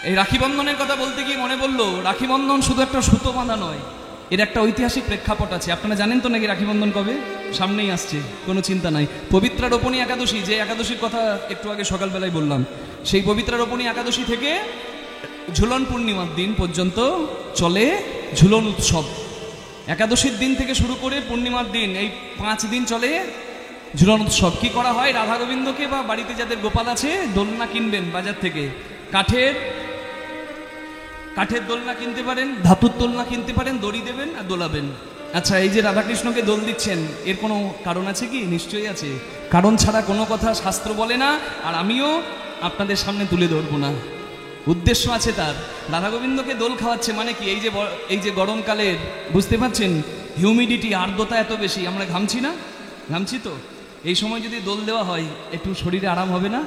এই রাখি বন্ধনের কথা বলতে গিয়ে মনে পড়লো, রাখি বন্ধন শুধু একটা সুতো বাঁধা নয়, এর একটা ঐতিহাসিক প্রেক্ষাপট আছে। আপনারা জানেন তো নাকি রাখি বন্ধন কবে? সামনেই আসছে, কোনো চিন্তা নাই। পবিত্রা রোপণী একাদশী, যে একাদশীর কথা একটু আগে সকালবেলায় বললাম, সেই পবিত্রা রোপণী একাদশী থেকে ঝুলন পূর্ণিমার দিন পর্যন্ত চলে ঝুলন উৎসব। একাদশীর দিন থেকে শুরু করে পূর্ণিমার দিন, এই 5 দিন চলে ঝুলন উৎসব। কি করা হয়? রাধা গোবিন্দকে বা বাড়িতে যাদের গোপাল আছে দোলনা কিনবেন বাজার থেকে, কাঠের দোলনা কিনতে পারেন, ধাতুর দোলনা কিনতে পারেন, দড়ি দেবেন আর দোলাবেন। আচ্ছা, এই যে রাধাকৃষ্ণকে দোল দিচ্ছেন, এর কোনো কারণ আছে কি? নিশ্চয়ই আছে। কারণ ছাড়া কোনো কথা শাস্ত্র বলে না, আর আমিও আপনাদের সামনে তুলে ধরবো না। উদ্দেশ্য আছে তার। রাধা গোবিন্দকে দোল খাওয়াচ্ছে মানে কি? এই যে গরমকালের, বুঝতে পারছেন, হিউমিডিটি, আর্দ্রতা এত বেশি, আমরা ঘামছি না? ঘামছি তো। এই সময় যদি দোল দেওয়া হয় একটু শরীরে আরাম হবে না?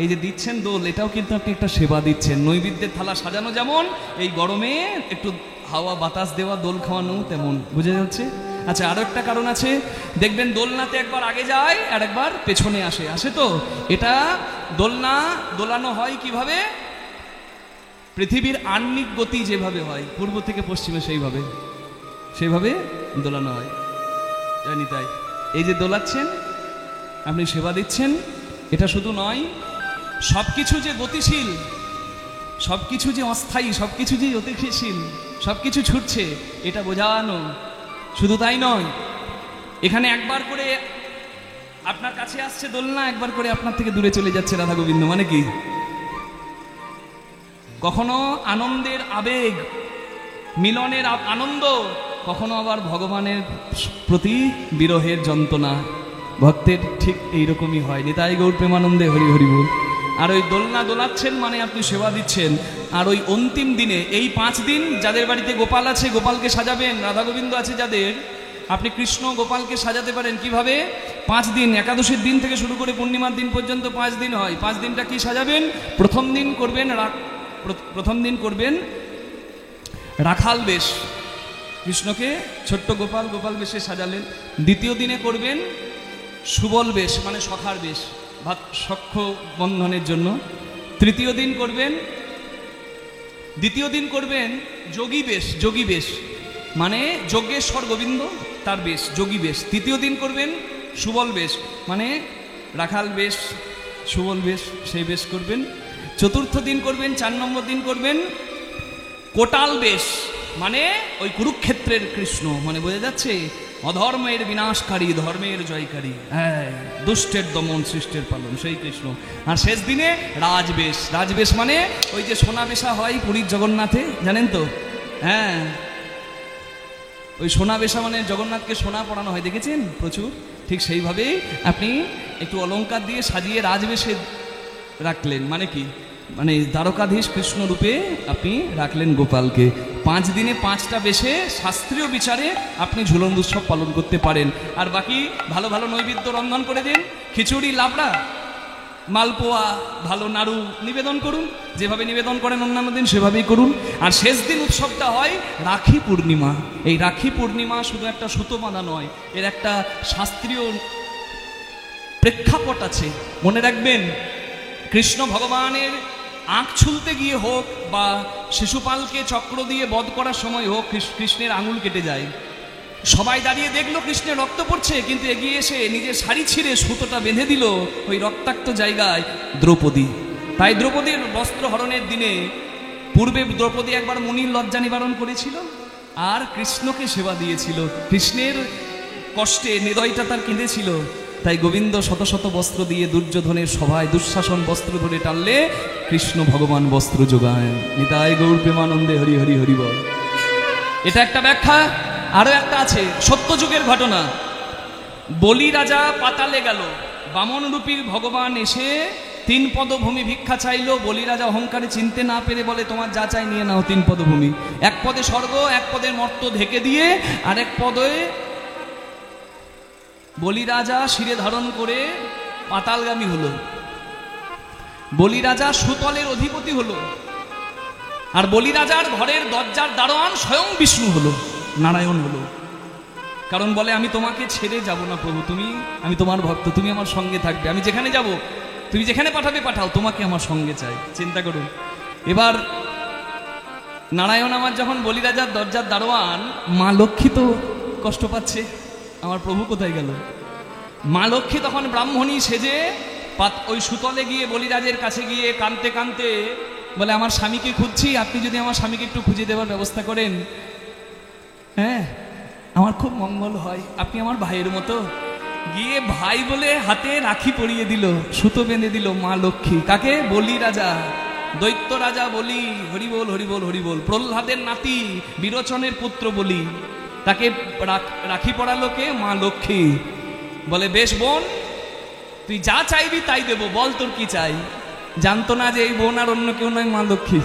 এই যে দিচ্ছেন দোল, এটাও কিন্তু আপনি একটা সেবা দিচ্ছেন। নৈবেদ্যের থালা সাজানো যেমন, এই গরমে একটু হাওয়া বাতাস দেওয়া, দোল খাওয়ানো তেমন। বুঝে যাচ্ছে? আচ্ছা, আরো একটা কারণ আছে। দেখবেন দোলনাতে একবার আগে যায় আর একবার পেছনে আসে তো। এটা দোলনা দোলানো হয় কিভাবে? পৃথিবীর আহ্নিক গতি যেভাবে হয় পূর্ব থেকে পশ্চিমে, সেইভাবে দোলানো হয়। জানি তাই এই যে দোলাচ্ছেন, আপনি সেবা দিচ্ছেন, এটা শুধু নয়, সবকিছু যে গতিশীল, সবকিছু যে অস্থায়ী, সবকিছু যে অতিশীল, সবকিছু ছুটছে, এটা বোঝানো। শুধু তাই নয়, এখানে একবার করে আপনার কাছে আসছে দোলনা, একবার করে আপনার থেকে দূরে চলে যাচ্ছে রাধা গোবিন্দ। মানে কি? কখনো আনন্দের আবেগ, মিলনের আনন্দ, কখনো আবার ভগবানের প্রতি বিরহের যন্ত্রণা। ভক্তের ঠিক এইরকমই হয়। নিতাই গৌর প্রেমানন্দে হরি হরি বল। আর ওই দোলনা দোলাচ্ছেন মানে আপনি সেবা দিচ্ছেন। আর ওই অন্তিম দিনে, এই 5 দিন যাদের বাড়িতে গোপাল আছে, গোপালকে সাজাবেন। রাধা গোবিন্দ আছে যাদের, আপনি কৃষ্ণ গোপালকে সাজাতে পারেন কিভাবে? 5 দিন, একাদশীর দিন থেকে শুরু করে পূর্ণিমার দিন পর্যন্ত 5 দিন হয়। 5 দিনটা কি সাজাবেন? প্রথম দিন করবেন রাখাল বেশ, কৃষ্ণকে ছোট্ট গোপাল বেশে সাজালেন। দ্বিতীয় দিনে করবেন সুবল বেশ, মানে সখার বেশ, সখ্য বন্ধনের জন্য। দ্বিতীয় দিন করবেন যোগী বেশ, মানে যজ্ঞেশ্বর গোবিন্দ তার বেশ, যোগী বেশ। তৃতীয় দিন করবেন সুবল বেশ, মানে রাখাল বেশ, সুবল বেশ, সেই বেশ করবেন। চতুর্থ দিন করবেন, 4 নম্বর দিন করবেন কোটাল বেশ, মানে ওই কুরুক্ষেত্রের কৃষ্ণ, মানে বোঝা যাচ্ছে অধর্মের বিনাশকারী, ধর্মের জয়কারী, হ্যাঁ, দুষ্টের দমন, সৃষ্টের পালন, সেই কৃষ্ণ। আর শেষ দিনে রাজবেশ, মানে ওই যে সোনা বেশা হয় পুরীর জগন্নাথে, জানেন তো? হ্যাঁ, ওই সোনা বেশা মানে জগন্নাথকে সোনা পরানো হয়, দেখেছেন প্রচুর। ঠিক সেইভাবেই আপনি একটু অলংকার দিয়ে সাজিয়ে রাজবেশে রাখলেন। মানে কি? মানে দ্বারকাধীশ কৃষ্ণ রূপে আপনি রাখলেন গোপালকে। 5 দিনে 5টা বেশে শাস্ত্রীয় বিচারে আপনি ঝুলন উৎসব পালন করতে পারেন। আর বাকি ভালো ভালো নৈবেদ্য রন্ধন করে দিন, খিচুড়ি, লাবড়া, মালপোয়া, ভালো নাড়ু নিবেদন করুন। যেভাবে নিবেদন করেন অন্যান্য দিন সেভাবেই করুন। আর শেষ দিন উৎসবটা হয় রাখি পূর্ণিমা। এই রাখি পূর্ণিমা শুধু একটা সুতো বাঁধা নয়, এর একটা শাস্ত্রীয় প্রেক্ষাপট আছে। মনে রাখবেন, কৃষ্ণ ভগবানের আঁখ ছুলতে গিয়ে হোক বা শিশুপালকে চক্র দিয়ে বধ করার সময় হোক, কৃষ্ণের আঙুল কেটে যায়। সবাই দাঁড়িয়ে দেখলো কৃষ্ণের রক্ত পড়ছে, কিন্তু এগিয়ে এসে নিজের শাড়ি ছিঁড়ে সুতোটা বেঁধে দিল ওই রক্তাক্ত জায়গায় দ্রৌপদী। তাই দ্রৌপদীর বস্ত্র হরণের দিনে, পূর্বে দ্রৌপদী একবার মুনির লজ্জা নিবারণ করেছিল আর কৃষ্ণকে সেবা দিয়েছিল। কৃষ্ণের কষ্টে হৃদয়টা তার কেঁদেছিল। তাই গোবিন্দ শত শত বস্ত্র দিয়ে দুর্যোধনের সভায় দুঃশাসন বস্ত্র ধরে টানলে কৃষ্ণ ভগবান বস্ত্র যোগায়। নিতাই গৌর প্রেমানন্দে হরি হরি হরি বল। এটা একটা ব্যাখ্যা। আরো একটা আছে, সত্যযুগের ঘটনা। বলি রাজা পাতালে গেল, বামন রূপীর ভগবান এসে 3 পদভূমি ভিক্ষা চাইলো। বলি রাজা অহংকারে চিনতে না পেরে বলে, তোমার যা চাই নিয়ে নাও 3 পদভূমি। 1 পদে স্বর্গ, 1 পদের মর্ত ঢেকে দিয়ে, আরেক পদে বলি রাজা শিরে ধারণ করে পাতালগামী হলো। বলি রাজা সুতলের অধিপতি হলো। আর বলি রাজার ঘরের দরজার দারোয়ান স্বয়ং বিষ্ণু হলো, নারায়ণ হলো। কারণ বলে, আমি তোমাকে ছেড়ে যাব না প্রভু, আমি তোমার ভক্ত, তুমি আমার সঙ্গে থাকবে। আমি যেখানে যাব, তুমি যেখানে পাঠাবে পাঠাও, তোমাকে আমার সঙ্গে চাই। চিন্তা করুন। এবার নারায়ণ আমার যখন বলিরাজার দরজার দারোয়ান, মা লক্ষ্মী তো কষ্ট পাচ্ছে, আমার প্রভু কোথায় গেল? মা লক্ষ্মী তখন ব্রাহ্মণী সেজে ওই সুতলে গিয়ে বলিরাজের কাছে গিয়ে কাঁদতে কাঁদতে বলে, আমার স্বামীকে খুঁজছি, আপনি যদি আমার স্বামীকে একটু খুঁজে দেওয়ার ব্যবস্থা করেন, হ্যাঁ আমার খুব মঙ্গল হয়, আপনি আমার ভাইয়ের মতো। গিয়ে ভাই বলে হাতে রাখি পরিয়ে দিল, সুতো বেঁধে দিল মা লক্ষ্মী। কাকে? বলি রাজা, দৈত্য রাজা বলি। হরিবোল হরিবোল হরিবোল। প্রহ্লাদের নাতি বিরোচনের পুত্র বলি, তাকে রাখি পরালো কে? মা লক্ষ্মী। বলে, বেশ বোন, তুই যা চাইবি তাই দেবো, বল তোর কি চাই। জানতো না যে এই বোন আর অন্য কেউ নয়, মা লক্ষ্মী।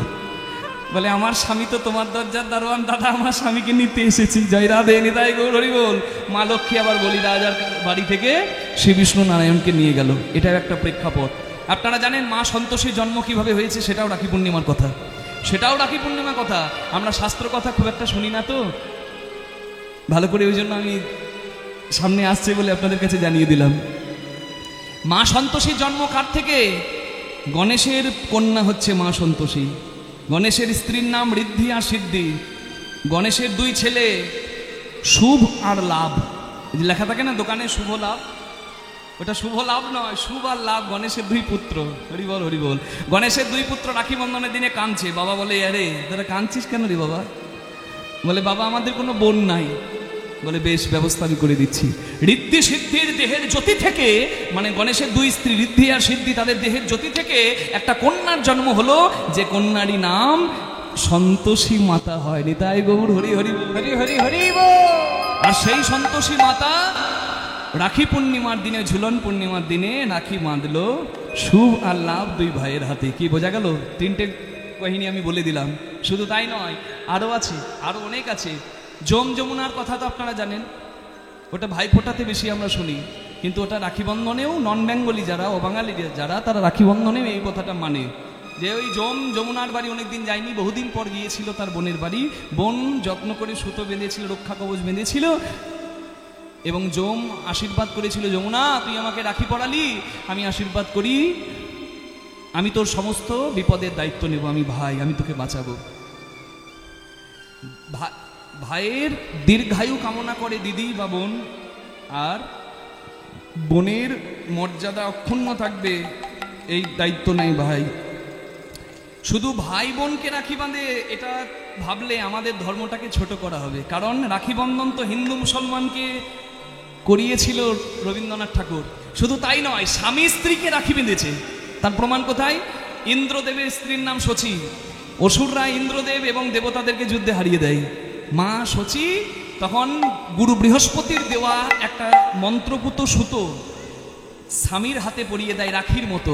বলে, আমার স্বামী তো তোমার দরজার দারোয়ান দাদা, আমার স্বামীকে নিতে এসেছি, জয় রাধে নিতাই গৌর হরিবোল। মা লক্ষ্মী আবার বলি রাজার বাড়ি থেকে শ্রী বিষ্ণু নারায়ণকে নিয়ে গেল। এটাও একটা প্রেক্ষাপট। আপনারা জানেন মা সন্তোষীর জন্ম কিভাবে হয়েছে, সেটাও রাখি পূর্ণিমার কথা, সেটাও রাখি পূর্ণিমার কথা। আমরা শাস্ত্র কথা খুব একটা শুনি না তো ভালো করে, ওই জন্য আমি সামনে আসছে বলে আপনাদের কাছে জানিয়ে দিলাম। মা সন্তোষীর জন্ম কার থেকে? গণেশের কন্যা হচ্ছে মা সন্তোষী। গণেশের স্ত্রীর নাম ঋদ্ধি আর সিদ্ধি। গণেশের দুই ছেলে, শুভ আর লাভ। লেখা থাকে না দোকানে শুভ লাভ, ওটা শুভ লাভ নয়, শুভ আর লাভ। গণেশের দুই পুত্র। হরিবল হরিবল। গণেশের দুই পুত্র রাখি বন্ধনের দিনে কাঁদছে। বাবা বলে, আরে তোরা কাঁদছিস কেন রে বাবা? বলে, বাবা আমাদের কোনো বোন নাই। বলে, বেশ, ব্যবস্থা আমি করে দিচ্ছি। ঋদ্ধি সিদ্ধির দেহের জ্যোতি থেকে, মানে গণেশের দুই স্ত্রী ঋদ্ধি আর সিদ্ধি, তাদের দেহের জ্যোতি থেকে একটা কন্যার জন্ম হলো, যে কন্যারই নাম সন্তোষী মাতা হয়। নিতাই গৌর হরি হরি হরি হরি হরি। আর সেই সন্তোষী মাতা রাখি পূর্ণিমার দিনে, ঝুলন পূর্ণিমার দিনে রাখি বাঁধলো শুভ আর লাভ দুই ভাইয়ের হাতে। কি বোঝা গেল? তিনটে কাহিনী আমি বলে দিলাম। শুধু তাই নয়, আরও আছে, আরও অনেক আছে। যমুনার কথা তো আপনারা জানেন, ওটা ভাইফোঁটাতে বেশি আমরা শুনি, কিন্তু ওটা রাখি বন্ধনেও নন বেঙ্গলি যারা, অবাঙালি যারা, তারা রাখি বন্ধনেও এই কথাটা মানে, যে ওই যমুনার বাড়ি অনেকদিন যায়নি, বহুদিন পর গিয়েছিল তার বোনের বাড়ি। বোন যত্ন করে সুতো বেঁধেছিল, রক্ষা কবচ বেঁধেছিল, এবং যম আশীর্বাদ করেছিল, যমুনা তুই আমাকে রাখি পরালি, আমি আশীর্বাদ করি আমি তোর সমস্ত বিপদের দায়িত্ব নেব, আমি ভাই, আমি তোকে বাঁচাবো। ভাইয়ের দীর্ঘায়ু কামনা করে দিদি বা বোন, আর বোনের মর্যাদা অক্ষুণ্ণ থাকবে এই দায়িত্ব নেই ভাই। শুধু ভাই বোনকে রাখি বাঁধে এটা ভাবলে আমাদের ধর্মটাকে ছোট করা হবে। কারণ রাখি বন্ধন তো হিন্দু মুসলমানকে করিয়েছিল রবীন্দ্রনাথ ঠাকুর। শুধু তাই নয়, স্বামী স্ত্রীকে রাখি বেঁধেছে। তার প্রমাণ কোথায়? ইন্দ্রদেবের স্ত্রীর নাম শচী। অসুররা ইন্দ্রদেব এবং দেবতাদেরকে যুদ্ধে হারিয়ে দেয়। মা শচী তখন গুরু বৃহস্পতির দেওয়া একটা মন্ত্রপুত সুতো স্বামীর হাতে পরিয়ে দেয় রাখির মতো,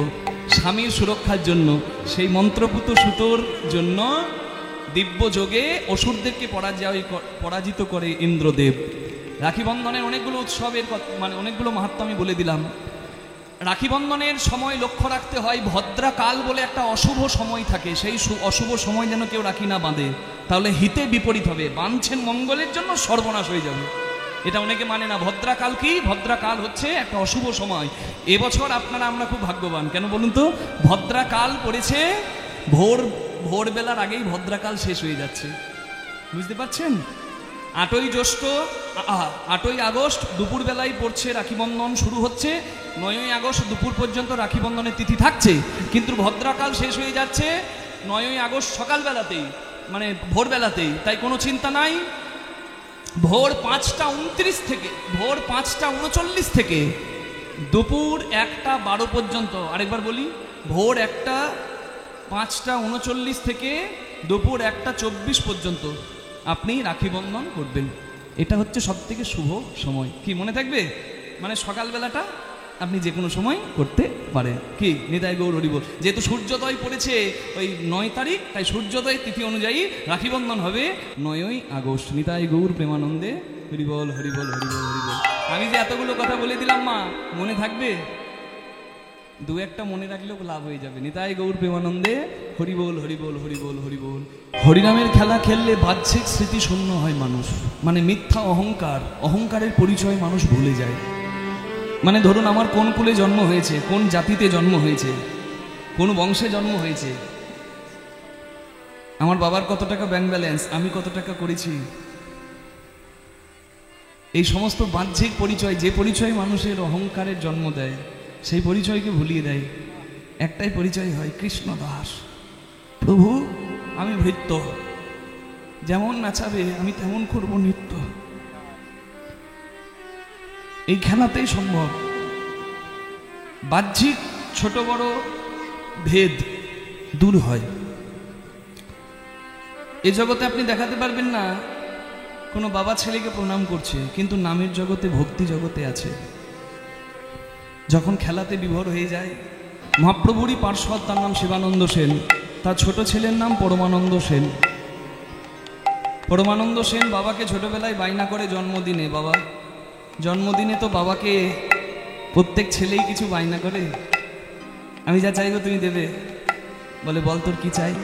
স্বামীর সুরক্ষার জন্য। সেই মন্ত্রপুত সুতোর জন্য দিব্য যোগে অসুরদেরকে পরাজিত করে ইন্দ্রদেব। রাখি বন্ধনের অনেকগুলো উৎসবের মানে অনেকগুলো মাহাত্ম্য আমি বলে দিলাম। রাখি বন্ধনের সময় লক্ষ্য রাখতে হয়, ভদ্রাকাল বলে একটা অশুভ সময় থাকে, সেই অশুভ সময় যেন কেউ রাখি না বাঁধে, তাহলে হিতে বিপরীত হবে। বাঁধছেন মঙ্গলের জন্য, সর্বনাশ হয়ে যাবে। এটা অনেকে মানে না। ভদ্রাকাল কি? ভদ্রাকাল হচ্ছে একটা অশুভ সময়। এবছর আমরা খুব ভাগ্যবান। কেন বলুন তো? ভদ্রাকাল পড়েছে ভোরবেলার আগেই ভদ্রাকাল শেষ হয়ে যাচ্ছে, বুঝতে পারছেন? 8ই আগস্ট দুপুর বেলায় পড়ছে রাখি বন্ধন শুরু হচ্ছে, 9ই আগস্ট দুপুর পর্যন্ত রাখি বন্ধনের তিথি থাকছে, কিন্তু ভদ্রাকাল শেষ হয়ে যাচ্ছে 9ই আগস্ট সকালবেলাতেই, মানে ভোরবেলাতেই। তাই কোনো চিন্তা নাই। ভোর 5টা 39 থেকে দুপুর 1টা 12 পর্যন্ত, আরেকবার বলি, ভোর 5টা 39 থেকে দুপুর 1টা 24 পর্যন্ত আপনি রাখি বন্ধন করবেন। এটা হচ্ছে সব থেকে শুভ সময়। কি মনে থাকবে? মানে সকালবেলাটা আপনি যে কোনো সময় করতে পারেন। কি নিতাই গৌর হরিবোল। যেহেতু সূর্যোদয় পড়েছে ওই 9 তারিখ, তাই সূর্যোদয় তিথি অনুযায়ী রাখি বন্ধন হবে 9ই আগস্ট। নিতাই গৌর প্রেমানন্দে হরিবোল হরিবোল হরিবোল হরিবোল। আমি যে এতগুলো কথা বলে দিলাম মা, মনে থাকবে? দু একটা মনে রাখলেও লাভ হয়ে যাবে। নিতাই গৌর প্রেমানন্দে হরিবোল হরিবোল হরিবোল হরিবোল। হরিনামের খেলা খেললে বাহ্যিক স্মৃতি শূন্য হয় মানুষ, মানে মিথ্যা অহংকারের পরিচয় মানুষ ভুলে যায়। মানে ধরুন আমার কোন কুলে জন্ম হয়েছে, কোন জাতিতে জন্ম হয়েছে, কোন বংশে জন্ম হয়েছে, আমার বাবার কত টাকা ব্যাংক ব্যালেন্স, আমি কত টাকা করেছি, এই সমস্ত বাহ্যিক পরিচয়, যে পরিচয় মানুষের অহংকারের জন্ম দেয়, সেই পরিচয়কে ভুলিয়ে দেয়। একটাই পরিচয় হয়, কৃষ্ণ দাস। প্রভু আমি ভৃত্য, যেমন নাচাবে আমি তেমন করব নৃত্য। এই খেলাতেই সম্ভব। বাহ্যিক ছোট বড় ভেদ দূর হয়। এ জগতে আপনি দেখাতে পারবেন না কোনো বাবা ছেলেকে প্রণাম করছে, কিন্তু নামের জগতে, ভক্তি জগতে আছে। যখন খেলাতে বিভোর হয়ে যায়, মহাপ্রভুরই পার্শ্বদ, তার নাম শিবানন্দ সেন, তার ছোট ছেলের নাম পরমানন্দ সেন। পরমানন্দ সেন বাবাকে ছোটবেলায় বায়না করে জন্মদিনে, বাবা জন্মদিনে তো বাবাকে প্রত্যেক ছেলেই কিছু বায়না করে, আমি যা চাইবো তুমি দেবে। বলে বল তোর কি চাই?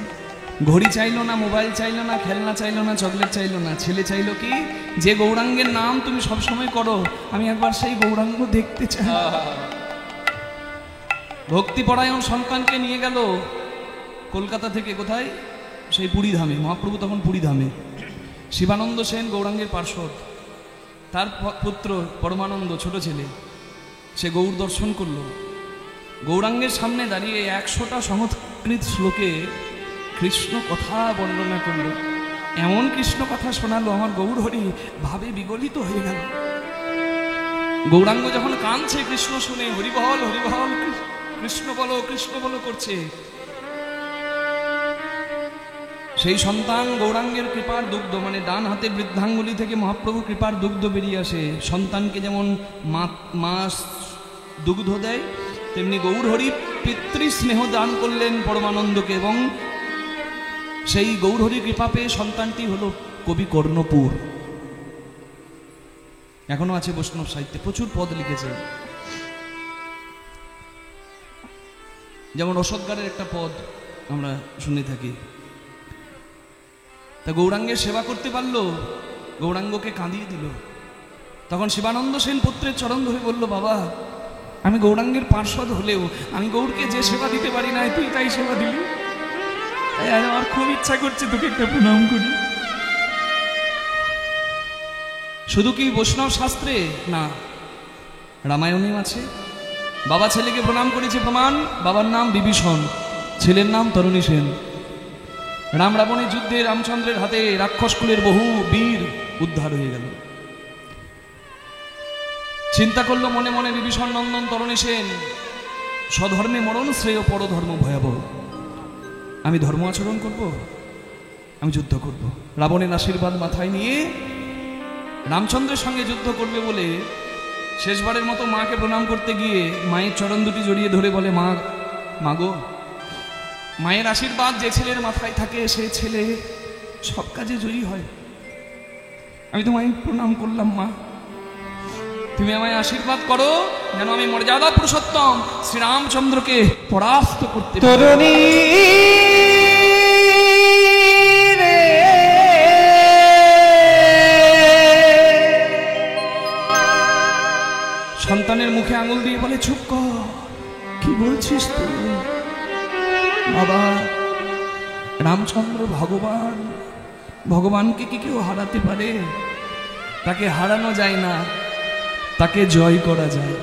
ঘড়ি চাইলো না, মোবাইল চাইলো না, খেলনা চাইলো না, চকলেট চাইলো না, ছেলে চাইলো কি, যে গৌরাঙ্গের নাম তুমি সবসময় করো, আমি একবার সেই গৌরাঙ্গ দেখতে চাই। ভক্তিপরায়ণ সন্তানকে নিয়ে গেল কলকাতা থেকে, কোথায়? সেই পুরীধামে। মহাপ্রভু তখন পুরীধামে। শিবানন্দ সেন গৌরাঙ্গের পার্শ্বদ, তার পুত্র পরমানন্দ ছোট ছেলে, সে গৌর দর্শন করল। গৌরাঙ্গের সামনে দাঁড়িয়ে 100টা সংস্কৃত শ্লোকে কৃষ্ণ কথা বর্ণনা করল। এমন কৃষ্ণ কথা শোনালো, আমার গৌর হরি ভাবে বিগলিত হয়ে গেল। গৌরাঙ্গ যখন কাঁদছে কৃষ্ণ শুনে, হরিবল হরিবল, কৃষ্ণ বলো কৃষ্ণ বলো করছে, সেই সন্তান গৌরাঙ্গের কৃপার দুগ্ধ, মানে ডান হাতের বৃদ্ধাঙ্গুলি থেকে মহাপ্রভু কৃপার দুগ্ধ বেরিয়ে আসে। সন্তানকে যেমন মা দুগ্ধ দেয়, তেমনি গৌরহরি পিতৃস্নেহ দান করলেন পরমানন্দকে, এবং সেই গৌরহরি কৃপা পেয়ে সন্তানটি হলো কবি কর্ণপুর। এখনো আছে বৈষ্ণব সাহিত্যে, প্রচুর পদ লিখেছে। যেমন রসদগারের একটা পদ আমরা শুনে থাকি। তা গৌরাঙ্গের সেবা করতে পারলো, গৌরাঙ্গকে কাঁদিয়ে দিল। তখন শিবানন্দ সেন পুত্রের চরণ ধরে বলল, বাবা আমি গৌরাঙ্গের পার্শ্বদ হলেও আমি গৌরকে যে সেবা দিতে পারি না, তুই তাই সেবা দিলি, তাই আমার খুব ইচ্ছা করছে তোকে একটা প্রণাম করি। শুধু কি বৈষ্ণব শাস্ত্রে না, রামায়ণেও আছে। বাবা ছেলেকে প্রণাম করেছে, প্রমাণ বাবার নাম বিভীষণ, ছেলের নাম তরুণী সেন। রাম রাবণের যুদ্ধে রামচন্দ্রের হাতে রাক্ষস কুলের বহু বীর উদ্ধার হয়ে গেল। চিন্তা করলো মনে মনে বিভীষণ নন্দন তরুণী সেন, স্বধর্মে মরণ শ্রেয়, পরধর্ম ভয়াবহ। আমি ধর্ম আচরণ করব, আমি যুদ্ধ করব। রাবণের আশীর্বাদ মাথায় নিয়ে রামচন্দ্রের সঙ্গে যুদ্ধ করবে বলে শেষবারের মতো মাকে প্রণাম করতে গিয়ে মায়ের চরণ দুটি জড়িয়ে ধরে বলে, মা মাগো, মায়ের আশীর্বাদ যে ছেলের মাথায় থাকে সে ছেলে সব কাজে জয়ী হয়। আমি তোমায় প্রণাম করলাম মা, তুমি আমায় আশীর্বাদ করো যেন আমি মর্যাদা পুরুষোত্তম শ্রীরামচন্দ্রকে পরাস্ত করতে পারি। সন্তানের মুখে আঙুল দিয়ে বলে, চুপ কর, কি বলছিস তুই? বাবা রামচন্দ্র ভগবান, ভগবানকে কি কেউ হারাতে পারে? তাকে হারানো যায় না, তাকে জয় করা যায়।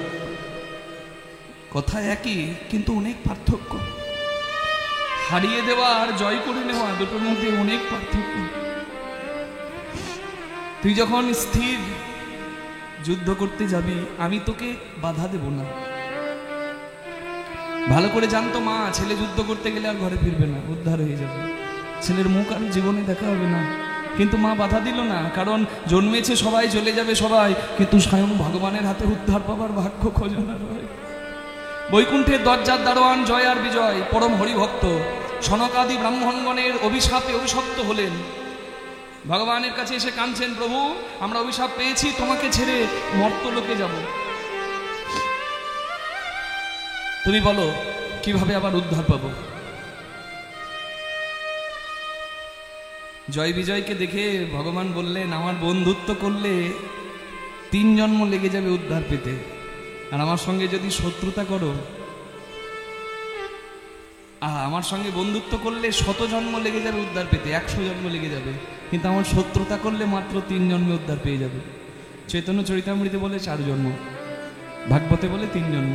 কথা একই, কিন্তু অনেক পার্থক্য। হারিয়ে দেওয়া আর জয় করে নেওয়া দুটোর মধ্যে অনেক পার্থক্য। তুই যখন স্থির যুদ্ধ করতে যাবি, আমি তোকে বাধা দেব না। ভালো করে জানতো মা, ছেলে যুদ্ধ করতে গেলে আর ঘরে ফিরবে না, উদ্ধার হয়ে যাবে, ছেলের মুখ আর জীবনে দেখা হবে না। কিন্তু মা বাধা দিল না, কারণ জন্মেছে সবাই, চলে যাবে সবাই, কিন্তু স্বয়ং ভগবানের হাতে উদ্ধার পাবার ভাগ্য খোঁজনা রয়। বৈকুণ্ঠের দরজার দারোয়ান জয় আর বিজয় পরম হরিভক্ত সনকাদি ব্রাহ্মণগণের অভিশাপে অভিশপ্ত হলেন। ভগবানের কাছে এসে কাঁদছেন, প্রভু আমরা অভিশাপ পেয়েছি, তোমাকে ছেড়ে মর্তলোকে যাব, তুমি বলো কিভাবে আবার উদ্ধার পাবো। জয় বিজয়কে দেখে ভগবান বললেন, আমার বন্ধুত্ব করলে 3 জন্ম লেগে যাবে উদ্ধার পেতে, আর আমার সঙ্গে যদি শত্রুতা করো আমার সঙ্গে বন্ধুত্ব করলে 100 জন্ম লেগে যাবে উদ্ধার পেতে, 100 জন্ম লেগে যাবে, কিন্তু আমার শত্রুতা করলে মাত্র 3 জন্মে উদ্ধার পেয়ে যাবে। চৈতন্য চরিতামৃতে বলে 4 জন্ম, ভাগবতে বলে 3 জন্ম।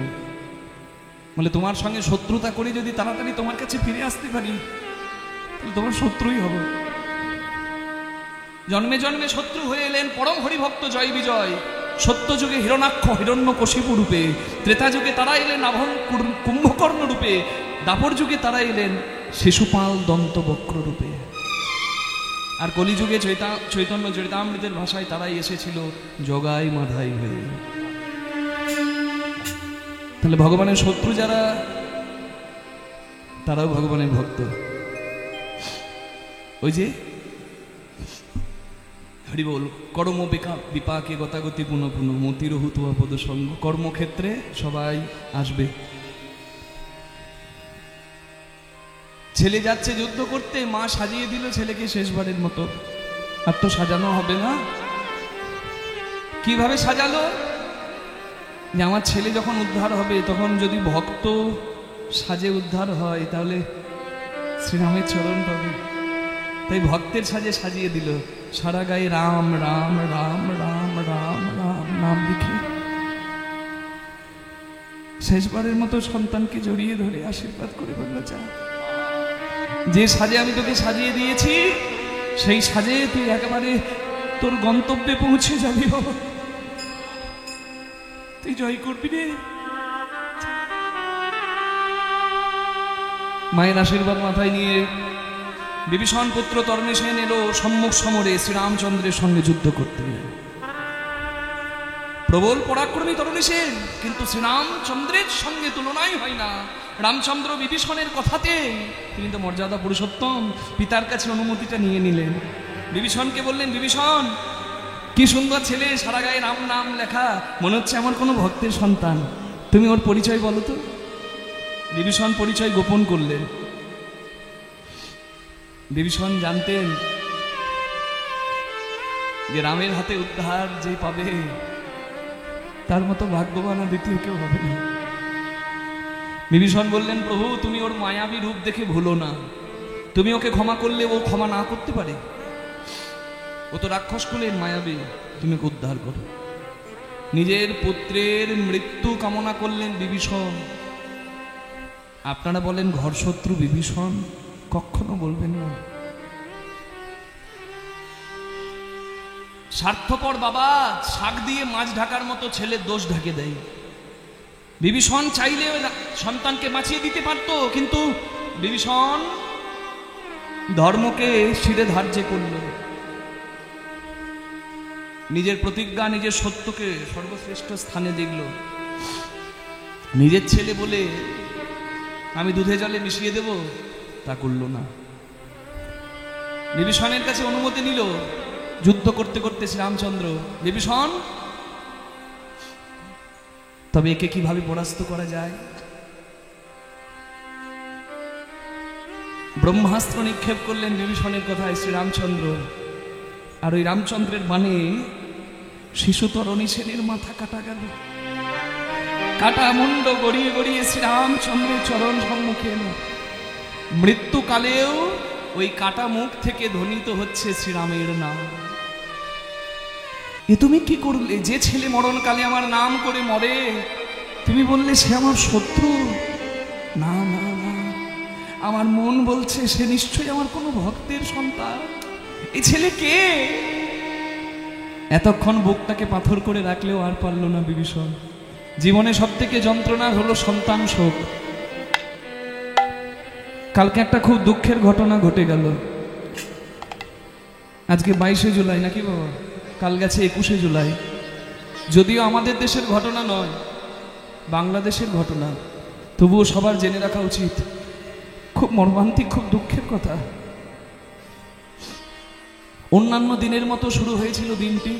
বলে তোমার সঙ্গে শত্রুতা করে যদি তাড়াতাড়ি তোমার কাছে ফিরে আসতে পারি, তাহলে তোমার শত্রুই হব। জন্মে জন্মে শত্রু হয়ে এলেন পরম হরিভক্ত জয় বিজয়। সত্য যুগে হিরণাক্ষ হিরণ্যকশিপু রূপে, ত্রেতা যুগে তারা এলেন আভন কুম্ভকর্ণ রূপে, দাপর যুগে তারা এলেন শিশুপাল দন্তবক্র রূপে, আর কলিযুগে চৈতন্য চরিতামৃতের ভাষায় তারাই এসেছিল জগাই মাধাই হয়ে। তাহলে ভগবানের শত্রু যারা, তারাও ভগবানের ভক্ত। ওই যে হরি বল, কর্ম বিপাকে গতাগতি পুনঃ পুনঃ মতির হুতুয়া পদ সঙ্গ। কর্মক্ষেত্রে সবাই আসবে। ছেলে যাচ্ছে যুদ্ধ করতে, মা সাজিয়ে দিল ছেলেকে শেষবারের মতো। আর তো সাজানো হবে না। কিভাবে সাজালো? যে আমার ছেলে যখন উদ্ধার হবে, তখন যদি ভক্ত সাজে উদ্ধার হয়, তাহলে শ্রীরামের চরণ পাবে। তাই ভক্তের সাজে সাজিয়ে দিল, সারা গায়ে রাম রাম রাম রাম রাম রাম নাম লিখে শেষবারের মতো সন্তানকে জড়িয়ে ধরে আশীর্বাদ করে বলল, যা, যে সাজে আমি তোকে সাজিয়ে দিয়েছি, সেই সাজে তুই একেবারে তোর গন্তব্যে পৌঁছে যাবি, তুই জয় করবি রে। মায়ের আশীর্বাদ মাথায় নিয়ে বিভীষণ পুত্র তরণীসেন এলো সম্মুখ সমরে শ্রীরামচন্দ্রের সঙ্গে যুদ্ধ করতে। প্রবল পরাক্রমী তরণীসেন, কিন্তু শ্রীরামচন্দ্রের সঙ্গে তুলনাই হয় না। রামচন্দ্র বিভীষণের কথাতে, তিনি তো মর্যাদা পুরুষোত্তম, পিতার কাছে অনুমতিটা নিয়ে নিলেন। বিভীষণকে বললেন, বিভীষণ, কি সুন্দর ছেলে, সারা গায়ে রাম নাম লেখা, মনে হচ্ছে আমার কোনো ভক্তের সন্তান, তুমি ওর পরিচয় বলো তো। বিভীষণ পরিচয় গোপন করলেন। বিভীষণ জানতেন যে রামের হাতে উদ্ধার যে পাবে, তার মতো ভাগ্যবান দ্বিতীয় কেউ হবে না। বিভীষণ বললেন, প্রভু, তুমি ওর মায়াবী রূপ দেখে ভুলো না, তুমি ওকে ক্ষমা করলে ও ক্ষমা না করতে পারে, ও তো রাক্ষস কুলের মায়াবী, তুমি ওকে উদ্ধার করো। নিজের পুত্রের মৃত্যু কামনা করলেন বিভীষণ। আপনারা বলেন ঘরশত্রু বিভীষণ, কখনো বলবেন না। স্বার্থপর বাবা শাক দিয়ে মাছ ঢাকার মতো ছেলের দোষ ঢাকে দেয়। বিভীষণ চাইলে সন্তানকে বাঁচিয়ে দিতে পারত, কিন্তু বিভীষণ ধর্মকে শিরে ধার্য করল, নিজের প্রতিজ্ঞা, নিজের সত্যকে সর্বশ্রেষ্ঠ স্থানে দেখল। নিজের ছেলে বলে আমি দুধে জলে মিশিয়ে দেব, তা করল না। বিভীষণের কাছে অনুমতি নিল যুদ্ধ করতে করতে শ্রীরামচন্দ্র। বিভীষণ, তবে একে কিভাবে পরাস্ত করা যায়? ব্রহ্মাস্ত্র নিক্ষেপ করলেন বিভীষণের কথায় শ্রীরামচন্দ্র, আর ওই রামচন্দ্রের বাণে শিশু তরণীসেনের মাথা কাটা গেল। কাটা মুন্ড গড়িয়ে গড়িয়ে শ্রীরামচন্দ্রের চরণ সম্মুখে এলো। মৃত্যুকালেও ওই কাটা মুখ থেকে ধ্বনিত হচ্ছে শ্রীরামের নাম। এ তুমি কি করলে? যে ছেলে মরণকালে আমার নাম করে মরে, তুমি বললে সে আমার শত্রু? না না না, আমার মন বলছে সে নিশ্চয়ই আমার কোনো ভক্তের সন্তান। এই ছেলে কে? এতক্ষণ বুকটাকে পাথর করে রাখলেও আর পারল না বিভীষণ। জীবনে সব থেকে যন্ত্রণার হলো সন্তান শোক। কালকে একটা খুব দুঃখের ঘটনা ঘটে গেল। আজকে 22শে জুলাই নাকি বাবা? কাল গেছে 21শে জুলাই। যদিও আমাদের দেশের ঘটনা নয়, বাংলাদেশের ঘটনা, তবুও সবার জেনে রাখা উচিত। খুব মর্মান্তিক, খুব দুঃখের কথা। অন্যান্য দিনের মতো শুরু হয়েছিল দিনটি।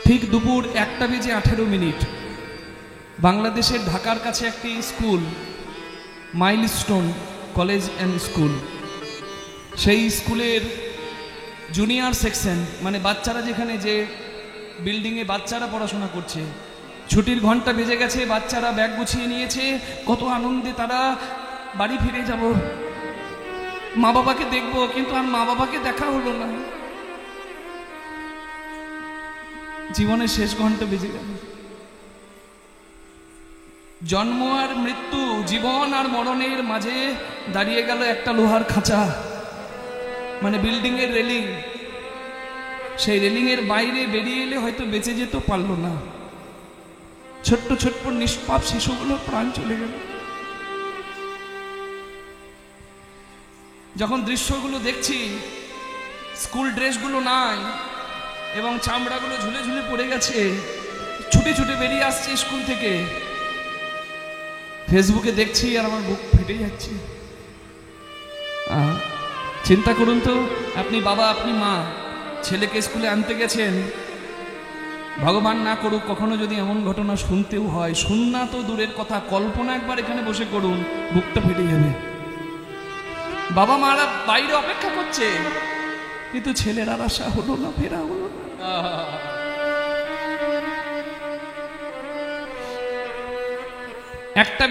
ঠিক দুপুর 1:18 বাংলাদেশের ঢাকার কাছে একটি school, milestone college and school, সেই স্কুলের জুনিয়র সেকশন, মানে বাচ্চারা যেখানে, যে বিল্ডিংয়ে বাচ্চারা পড়াশোনা করছে, ছুটির ঘন্টা বেজে গেছে, বাচ্চারা ব্যাগ গুছিয়ে নিয়েছে, কত আনন্দে তারা বাড়ি ফিরে যাব, মা বাবাকে দেখব, কিন্তু আর মা বাবাকে দেখা হলো না। জীবনের শেষ ঘন্টা বেজে গেল। জন্ম আর মৃত্যু, জীবন আর মরণের মাঝে দাঁড়িয়ে গেল একটা লোহার খাঁচা, মানে বিল্ডিং এর রেলিং। সেই রেলিং এর বাইরে বেরিয়ে এলে হয়তো বেঁচে যেত, পারলো না। ছোট্ট ছোট্ট নিষ্পাপ শিশুগুলোর প্রাণ চলে গেল। যখন দৃশ্যগুলো দেখছি, স্কুল ড্রেসগুলো নাই এবং চামড়াগুলো ঝুলে ঝুলে পড়ে গেছে, ছুটে ছুটে বেরিয়ে আসছে স্কুল থেকে, ফেসবুকে দেখছি আর আমার বুক ফেটে যাচ্ছে। চিন্তা করুন তো, আপনি বাবা, আপনি মা, ছেলেকে স্কুলে আনতে গেছেন, ভগবান না করুক কখনো যদি এমন ঘটনা শুনতেও হয়, শুননা তো দূরের কথা, কল্পনা একবার এখানে বসে করুন, বুকটা ফেটে যাবে। বাবা মারা বাইরে অপেক্ষা করছে, কিন্তু ছেলের আর আশা হলো না, ফেরা হলো না। একটা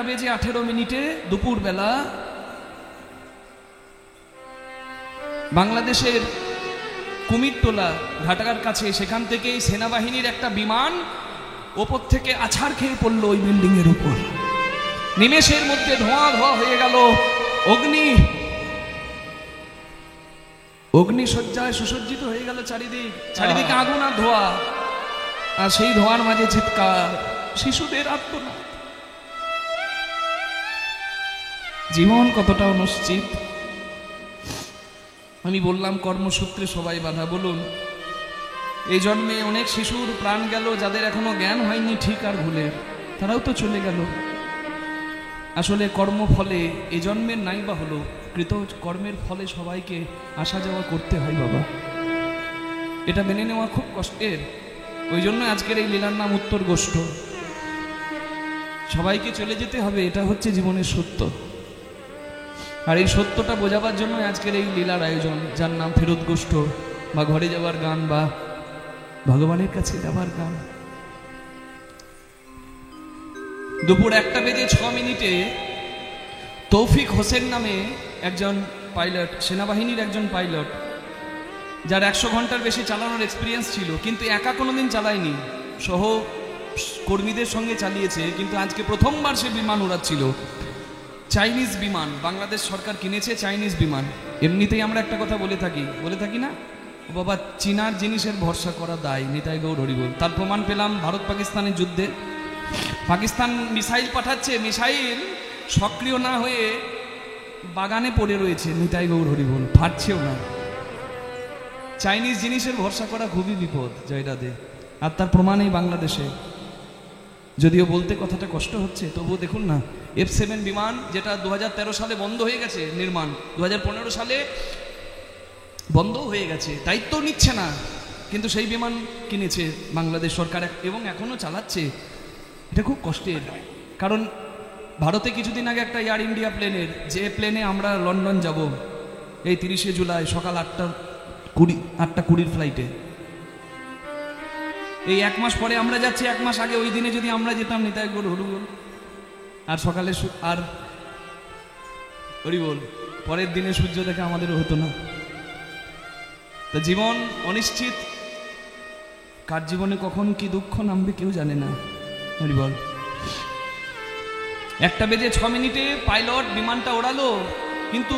বেজে 18 দুপুর বেলা বাংলাদেশের কুমিরটোলা ঘাটাঘাট কাছে, সেখান থেকেই সেনাবাহিনীর একটা বিমান ওপর থেকে আছাড় খেয়ে পড়লো ওই বিল্ডিং এর উপর। নিমেষের মধ্যে ধোঁয়া ধোঁয়া হয়ে গেল। অগ্নি সজ্জায় সুসজ্জিত হয়ে গেল চারিদিকে আগুন আর ধোঁয়া, আর সেই ধোঁয়ার মাঝে চিৎকার, শিশুদের আত্মনাদ। জীবন কতটা অনিশ্চিত। আমি বললাম কর্মসূত্রে সবাই বাধা। বলুন, এই জন্মে অনেক শিশুর প্রাণ গেল, যাদের এখনো জ্ঞান হয়নি ঠিক আর ভুলের, তারাও তো চলে গেল। আসলে কর্মফলে এ জন্মের নাই বা হলো, কৃত কর্মের ফলে সবাইকে আসা যাওয়া করতে হয় বাবা। এটা মেনে নেওয়া খুব কষ্টের। ওই জন্য আজকের এই লীলার নাম উত্তর গোষ্ঠ। সবাইকে চলে যেতে হবে, এটা হচ্ছে জীবনের সত্য। আর এই সত্যটা বোঝাবার জন্য আজকের এই লীলার আয়োজন, যার নাম ফেরত গোষ্ঠ, বা ঘরে যাওয়ার গান, বা ভগবানের কাছে যাবার গান। দুপুর 1:06 তৌফিক হোসেন নামে একজন পাইলট, সেনাবাহিনীর একজন পাইলট, যার 100 ঘন্টার বেশি চালানোর এক্সপিরিয়েন্স ছিল, কিন্তু একা কোনোদিন চালায়নি, সহ কর্মীদের সঙ্গে চালিয়েছে। কিন্তু আজকে প্রথমবার সে বিমান উড়াচ্ছিল, চাইনিজ বিমান। বাংলাদেশ সরকার কিনেছে চাইনিজ বিমান। এমনিতেই আমরা একটা কথা বলে থাকি না, বাবা, চীনার জিনিসের ভরসা করা দায়, নিতাই গৌর হরিবোল। তার প্রমাণ পেলাম ভারত পাকিস্তানের যুদ্ধে। পাকিস্তান মিসাইল পাঠাচ্ছে, মিসাইল সক্রিয় না হয়ে বাগানে পড়ে রয়েছে, নিতাই গৌর হরিবোল, ফাটছেও না। চাইনিজ জিনিসের ভরসা করা খুবই বিপদ, জয়রাধে। আর তার প্রমাণ এই বাংলাদেশে। যদিও বলতে কথাটা কষ্ট হচ্ছে, তবুও দেখুন না, F7 বিমান, যেটা 2013 সালে বন্ধ হয়ে গেছে নির্মাণ, 2015 সালে বন্ধও হয়ে গেছে, দায়িত্ব নিচ্ছে না, কিন্তু সেই বিমান কিনেছে বাংলাদেশ সরকার এবং এখনো চালাচ্ছে। এটা খুব কষ্টের, কারণ ভারতে কিছুদিন আগে একটা এয়ার ইন্ডিয়া প্লেনের, যে প্লেনে আমরা লন্ডন যাব এই 30 জুলাই সকাল 8:20 ফ্লাইটে, এই 1 মাস পরে আমরা যাচ্ছি। 1 মাস আগে ওই দিনে যদি আমরা যেতাম, নিতাই গৌর হরিবোল, আর সকালে আর হরিবোল, পরের দিনে সূর্য দেখা আমাদেরও হতো না। তা জীবন অনিশ্চিত, কার জীবনে কখন কি দুঃখ নামবে কেউ জানে না। হরিবোল। 1:06 পাইলট বিমানটা ওড়ালো, কিন্তু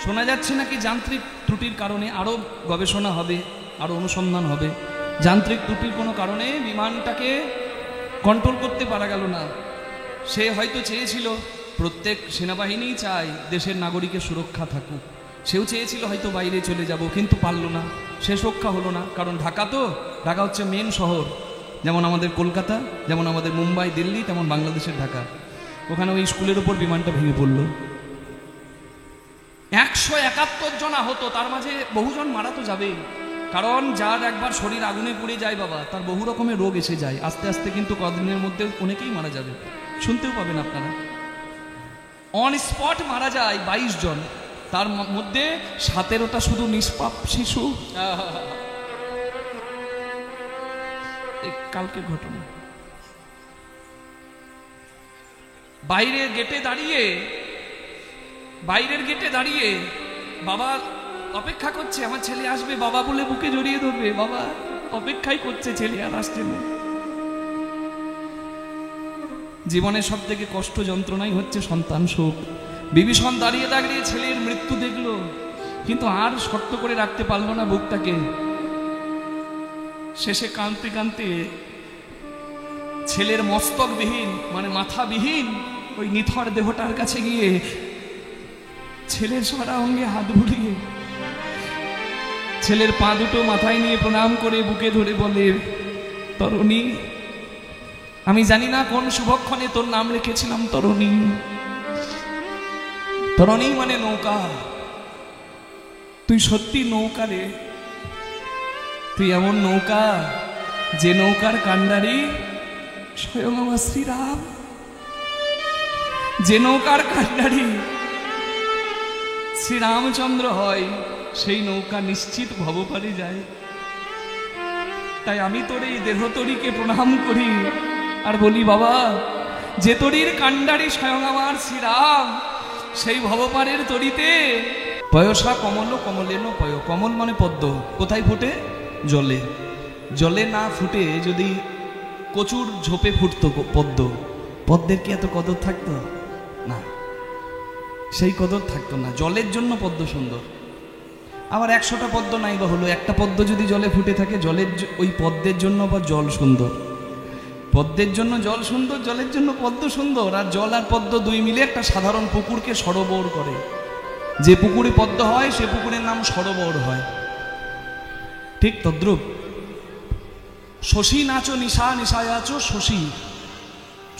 শোনা যাচ্ছে নাকি যান্ত্রিক ত্রুটির কারণে। আরো গবেষণা হবে, আরো অনুসন্ধান হবে। যান্ত্রিক ত্রুটির কোনো কারণে বিমানটাকে কন্ট্রোল করতে পারা গেল না। সে হয়তো চেয়েছিল, প্রত্যেক সেনাবাহিনী চায় দেশের নাগরিকের সুরক্ষা থাকুক, সেও চেয়েছিল হয়তো বাইরে চলে যাব, কিন্তু পারল না, সে রক্ষা হলো না। কারণ ঢাকা হচ্ছে মেন শহর, যেমন আমাদের কলকাতা, যেমন আমাদের মুম্বাই, দিল্লি, তেমন বাংলাদেশের ঢাকা। ওখানে ওই স্কুলের উপর বিমানটা ভেঙে পড়ল। 171 জন আহত, তার মাঝে বহুজন মারা তো যাবেই। কারণ যার একবার শরীর আগুনে পুড়ে যায় বাবা, তার বহু রকমের রোগ এসে যায় আস্তে আস্তে, কিন্তু কদিনের মধ্যে অনেকেই মারা যাবে, শুনতেও পাবেন আপনারা। অন স্পট মারা যায় 22 জন, তার মধ্যে 17টা শুধু নিষ্পাপ শিশু। কালকে ঘটনা। বাইরের গেটে দাঁড়িয়ে বাবা অপেক্ষা করছে, আমার ছেলে আসবে, বাবা বলে বুকে জড়িয়ে ধরবে, বাবা অপেক্ষাই করছে, ছেলে আর আসছে না। জীবনের সব থেকে কষ্ট যন্ত্রণাই হচ্ছে সন্তান শোক। বিভীষণ দাঁড়িয়ে দাঁড়িয়ে ছেলের মৃত্যু দেখলো, কিন্তু আর শক্ত করে রাখতে পারলো না বুকটাকে। শেষে কাঁদতে কাঁদতে ছেলের মস্তকবিহীন মানে মাথাবিহীন ওই নিথর দেহটার কাছে গিয়ে ছেলের সারা অঙ্গে হাত বুলিয়ে ছেলের পা দুটো মাথায় নিয়ে প্রণাম করে বুকে ধরে বলে, তরুণী, আমি জানি না কোন শুভক্ষণে তোর নাম রেখেছিলাম তরুণী। তরুণী মানে নৌকা, তুই সত্যি নৌকা রে, তুই এমন নৌকা যে নৌকার কান্ডারি স্বয়ং আমার শ্রীরাম, যে নৌকার কান্ডারি শ্রীরামচন্দ্র হয়, সেই নৌকা নিশ্চিত ভবপারে যায়। তাই আমি তোর এই দেহতরীকে প্রণাম করি আর বলি, বাবা, যে তরীর কান্ডারি স্বয়ং আমার শ্রীরাম, সেই ভবপারের তরীতে পয়সা কমল কমলেন পয়। কমল মানে পদ্ম, কোথায় ফুটে? জলে। জলে না ফুটে যদি কচুর ঝোপে ফুটতো পদ্ম, পদ্মের কি এত কদর থাকতো? না, সেই কদর থাকতো না। জলের জন্য পদ্ম সুন্দর। আবার 100টা পদ্ম নাই বা হলো, একটা পদ্ম যদি জলে ফুটে থাকে, জলের ওই পদ্মের জন্য বা জল সুন্দর। পদ্মের জন্য জল সুন্দর, জলের জন্য পদ্ম সুন্দর। আর জল আর পদ্ম দুই মিলে একটা সাধারণ পুকুরকে সরোবর করে। যে পুকুরে পদ্ম হয় সে পুকুরের নাম সরোবর হয়। ঠিক তদ্রূপ শশী নাচো নিশা নিশায় আছো শশী।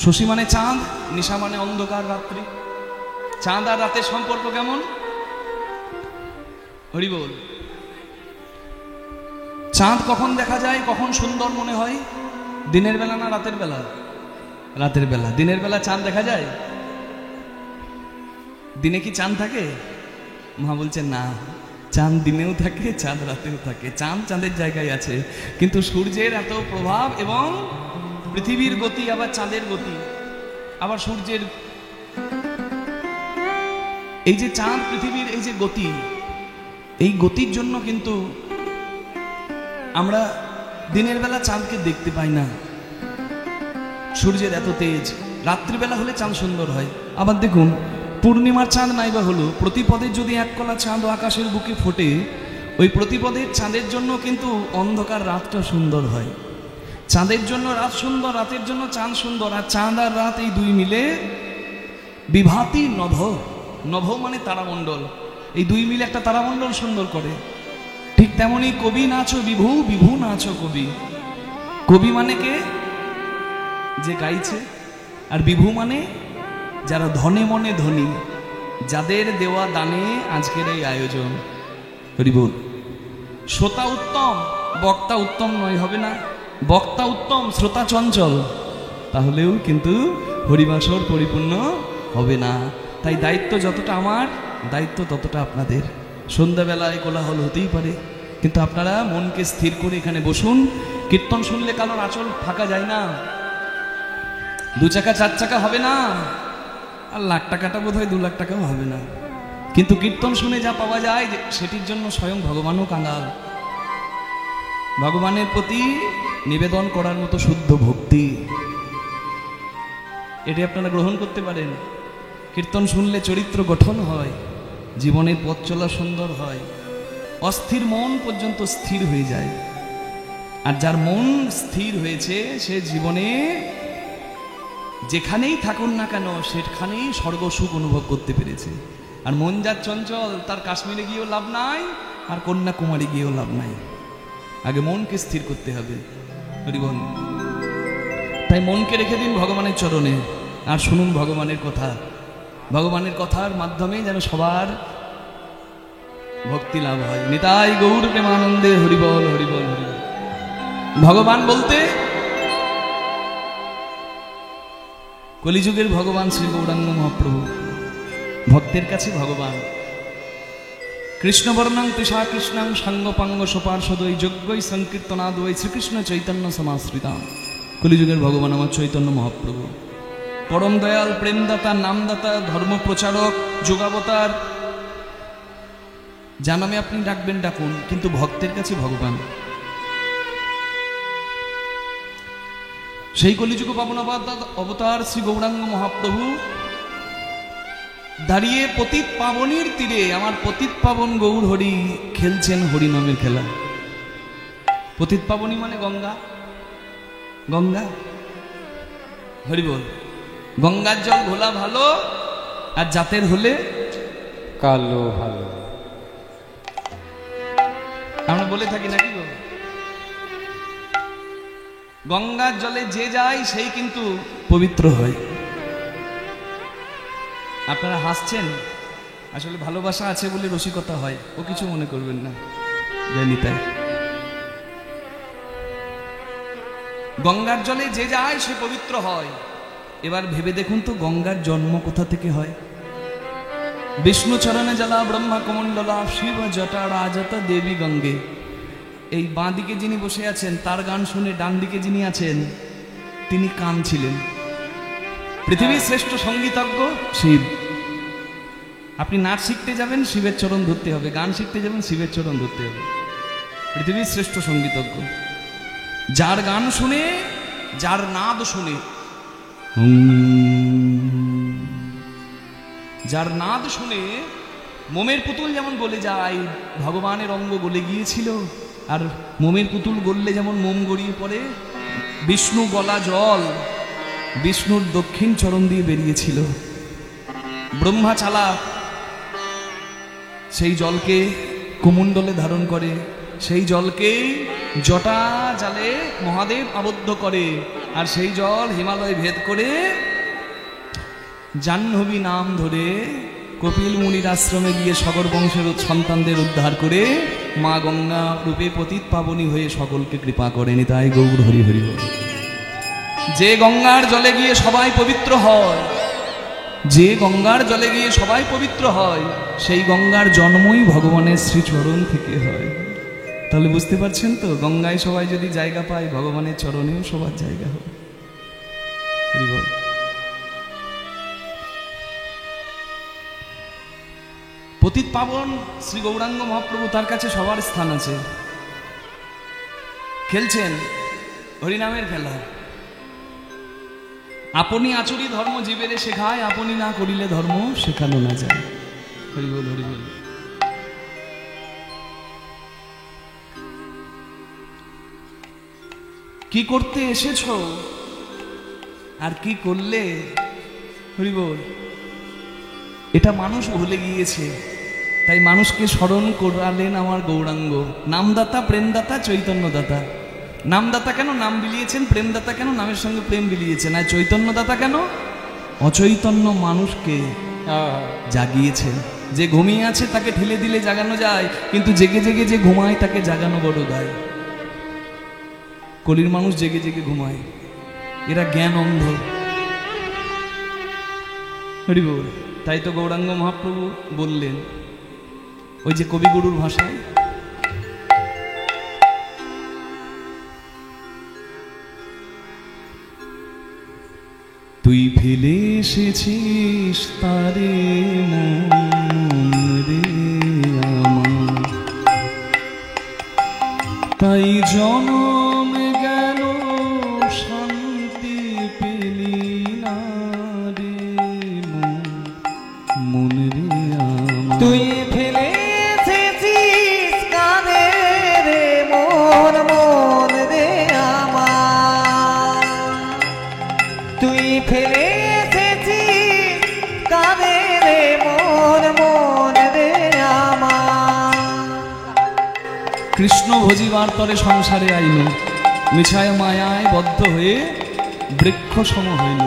শশী মানে চাঁদ, নিশা মানে অন্ধকার রাত্রি। চাঁদ আর রাতের সম্পর্ক কেমন? হরি বল। চাঁদ কখন দেখা যায়, কখন সুন্দর মনে হয়? দিনের বেলা না রাতের বেলা? রাতের বেলা। দিনের বেলা চাঁদ দেখা যায়? দিনে কি চাঁদ থাকে? মা বলছে না, চাঁদ দিনেও থাকে, চাঁদ রাতেও থাকে। চাঁদ চাঁদের জায়গায় আছে, কিন্তু সূর্যের এত প্রভাব এবং পৃথিবীর গতি, আবার চাঁদের গতি, আবার সূর্যের এই যে চাঁদ পৃথিবীর এই যে গতি, এই গতির জন্য কিন্তু আমরা দিনের বেলা চাঁদকে দেখতে পাই না। সূর্যের এত তেজ, রাত্রিবেলা হলে চাঁদ সুন্দর হয়। আবার দেখুন, পূর্ণিমার চাঁদ নাই বা হলো, প্রতিপদের যদি এক কলা চাঁদ আকাশের বুকে ফোটে, ওই প্রতিপদের চাঁদের জন্য কিন্তু অন্ধকার রাতটা সুন্দর হয়। চাঁদের জন্য রাত সুন্দর, রাতের জন্য চাঁদ সুন্দর। আর চাঁদ আর রাত এই দুই মিলে বিভাতি নভ। নভ মানে তারামণ্ডল, এই দুই মিলে একটা তারামণ্ডল সুন্দর করে। ঠিক তেমনি কবি নাচো বিভু, বিভু নাচো কবি। কবি মানে কে? যে গাইছে। আর বিভু মানে যারা ধনে মনে ধনী, যাদের দেওয়া দানে আজকের এই আয়োজন। হরি বল। শ্রোতা উত্তম, বক্তা উত্তম নয়, হবে না। বক্তা উত্তম, শ্রোতা চঞ্চল, তাহলেও কিন্তু হরিবাসর পরিপূর্ণ হবে না। তাই দায়িত্ব যতটা আমার, দায়িত্ব ততটা আপনাদের। সন্ধ্যাবেলায় কোলাহল হতেই পারে, কিন্তু আপনারা মনকে স্থির করে এখানে বসুন। কীর্তন শুনলে কারোর আঁচল ফাঁকা যায় না। 2 চাকা 4 চাকা হবে না, আর লাখ টাকাটা বোধ হয় 2 লাখ টাকাও হবে না। কিন্তু কীর্তন শুনে যা পাওয়া যায়, সেটির জন্য স্বয়ং ভগবানও কাঙাল। ভগবানের প্রতি নিবেদন করার মতো শুদ্ধ ভক্তি, এটি আপনারা গ্রহণ করতে পারেন। কীর্তন শুনলে চরিত্র গঠন হয়, জীবনের পথ চলা সুন্দর হয়, অস্থির মন পর্যন্ত স্থির হয়ে যায়। আর যার মন স্থির হয়েছে, সে জীবনে যেখানেই থাকুন না কেন, সেখানেই স্বর্গ সুখ অনুভব করতে পেরেছে। আর মন যার চঞ্চল, তার কাশ্মীরে গিয়েও লাভ নাই, আর কন্যাকুমারী গিয়েও লাভ নাই। আগে মনকে স্থির করতে হবে। হরিবল। তাই মনকে রেখে দিন ভগবানের চরণে, আর শুনুন ভগবানের কথা। ভগবানের কথার মাধ্যমে যেন সবার ভক্তি লাভ হয়। নিতাই গৌর প্রেমানন্দে হরিবল হরিবল হরিবল। ভগবান বলতে কলিযুগের ভগবান শ্রী গৌরাঙ্গ মহাপ্রভু, ভক্তের কাছে ভগবান। কৃষ্ণবর্ণাং তৃষা কৃষ্ণাং সাঙ্গপাঙ্গ সোপার্ষদৈ যজ্ঞই সংকীর্তনাদৈ শ্রীকৃষ্ণ চৈতন্য সমাশ্রিতা। কলিযুগের ভগবান আমার চৈতন্য মহাপ্রভু। পরম দয়াল, প্রেমদাতা, নামদাতা, ধর্ম প্রচারক, যোগাবতার, যা নামে আপনি ডাকবেন ডাকুন, কিন্তু ভক্তের কাছে ভগবান। সেই কলিযুগ পাবন অবতার শ্রী গৌরাঙ্গ মহাপ্রভু দাঁড়িয়ে পতিত পাবনীর তীরে, আমার পতিত পাবন গৌর হরি খেলছেন হরিনামের খেলা। পতিত পাবনী মানে গঙ্গা, গঙ্গা হরি বল। গঙ্গার জল ঘোলা ভালো, আর জাতের হলে কালো ভালো। আমরা বলে থাকি নাকি গো? গঙ্গার জলে যে যায় সেই কিন্তু পবিত্র হয়। আপনারা হাসছেন, আসলে ভালোবাসা আছে বলে রসিকতা হয়, ও কিছু মনে করবেন না, জানি তাই। গঙ্গার জলে যে যায় সে পবিত্র হয়। এবার ভেবে দেখুন তো, গঙ্গার জন্ম কোথা থেকে হয়? বিষ্ণু চরণে জলা ব্রহ্মা কমণ্ডলা শিব জটা রাজতা দেবী গঙ্গে। এই বাঁ দিকে যিনি বসে আছেন তার গান শুনে ডান দিকে যিনি আছেন তিনি কান ছিলেন। পৃথিবীর শ্রেষ্ঠ সঙ্গীতজ্ঞ শিব। আপনি নাচ শিখতে যাবেন, শিবের চরণ ধরতে হবে। গান শিখতে যাবেন, শিবের চরণ ধরতে হবে। পৃথিবীর শ্রেষ্ঠ সঙ্গীতজ্ঞ, যার গান শুনে, যার নাদ শুনে, যার নাদ শুনে মোমের পুতুল যেমন গলে যায়, ভগবানের অঙ্গ গলে গিয়েছিল। আর মোমের পুতুল গললে যেমন মোম গড়িয়ে পড়ে, বিষ্ণু গলা জল বিষ্ণুর দক্ষিণ চরণ দিয়ে বেরিয়েছিল। ব্রহ্মা চালা সেই জলকে কুমণ্ডলে ধারণ করে, সেই জলকে জটা জালে মহাদেব আবদ্ধ করে, আর সেই জল হিমালয় ভেদ করে জাহ্নবী নাম ধরে কপিল মুনির আশ্রমে গিয়ে সগর বংশের সন্তানদের উদ্ধার করে মা গঙ্গা রূপে পতিত পাবনী হয়ে সকলকে কৃপা করেন। তাই গৌর হরি হরি বল। যে গঙ্গার জলে গিয়ে সবাই পবিত্র হয়, যে গঙ্গার জলে গিয়ে সবাই পবিত্র হয়, সেই গঙ্গার জন্মই ভগবানের শ্রীচরণ থেকে হয়। তাহলে বুঝতে পারছেন তো, গঙ্গায় সবাই যদি জায়গা পায়, ভগবানের চরণেও সবার জায়গা হবে। হরি বল। পতিত পাবন শ্রী গৌরাঙ্গ মহাপ্রভু, তার কাছে সবার স্থান আছে। খেলছেন হরিনামের খেলা। আপনি আচরি ধর্ম জীবেরে শেখায়, আপনি না করিলে ধর্ম শেখানো না যায়। হরি বল, হরি বল। কি করতে এসেছো আর কি করলে, হরি বল, এটা মানুষ ভুলে গিয়েছে। তাই মানুষকে স্মরণ করালেন আমার গৌরাঙ্গ। নামদাতা, প্রেমদাতা, চৈতন্যদাতা। নামদাতা কেন? নাম বিলিয়েছেন। প্রেমদাতা কেন? নামের সঙ্গে প্রেম বিলিয়েছেন। আর চৈতন্যদাতা কেন? অচৈতন্য মানুষকে জাগিয়েছেন। যে ঘুমিয়ে আছে তাকে ঠেলে দিলে জাগানো যায়, কিন্তু জেগে জেগে যে ঘুমায় তাকে জাগানো বড় দায়। কলির মানুষ জেগে জেগে ঘুমায়, এরা জ্ঞান অন্ধ। হরি বল। তাই তো গৌরাঙ্গ মহাপ্রভু বললেন ওই যে কবিগুরুর ভাষায়, তুই ফেলে এসেছিস তারে মন রে আমার, তাই জনম গেল শান্তি পেলি না রে মন রে আমার। তুই ফেলে এসেছিস কাঁদে রে মন, মন রে আমার। তুই ফেলে এসেছিস কাঁদে রে মন, মন রে আমার। কৃষ্ণ ভজিবার তরে সংসারে আইল, মিছায় মায়ায় বদ্ধ হয়ে বৃক্ষ সম হইল।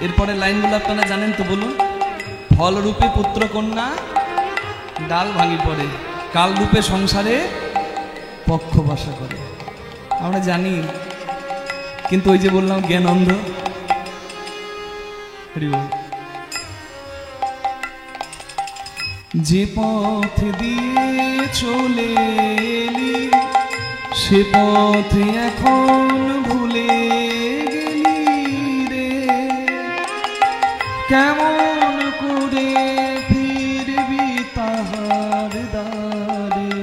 এরপরে লাইনগুলো আপনারা জানেন তো, বলুন। ফল রূপে পুত্র কন্যা ডাল ভাঙি পড়ে, কাল রূপে সংসারে পক্ষ বাসা করে। আমরা জানি, কিন্তু ওই যে বললাম জ্ঞান অন্ধ। যে পথ দিয়ে চলে এলি সে পথ এখন ভুলে গেলি রে, কেমন করে ফিরবি তাহার দ্বারে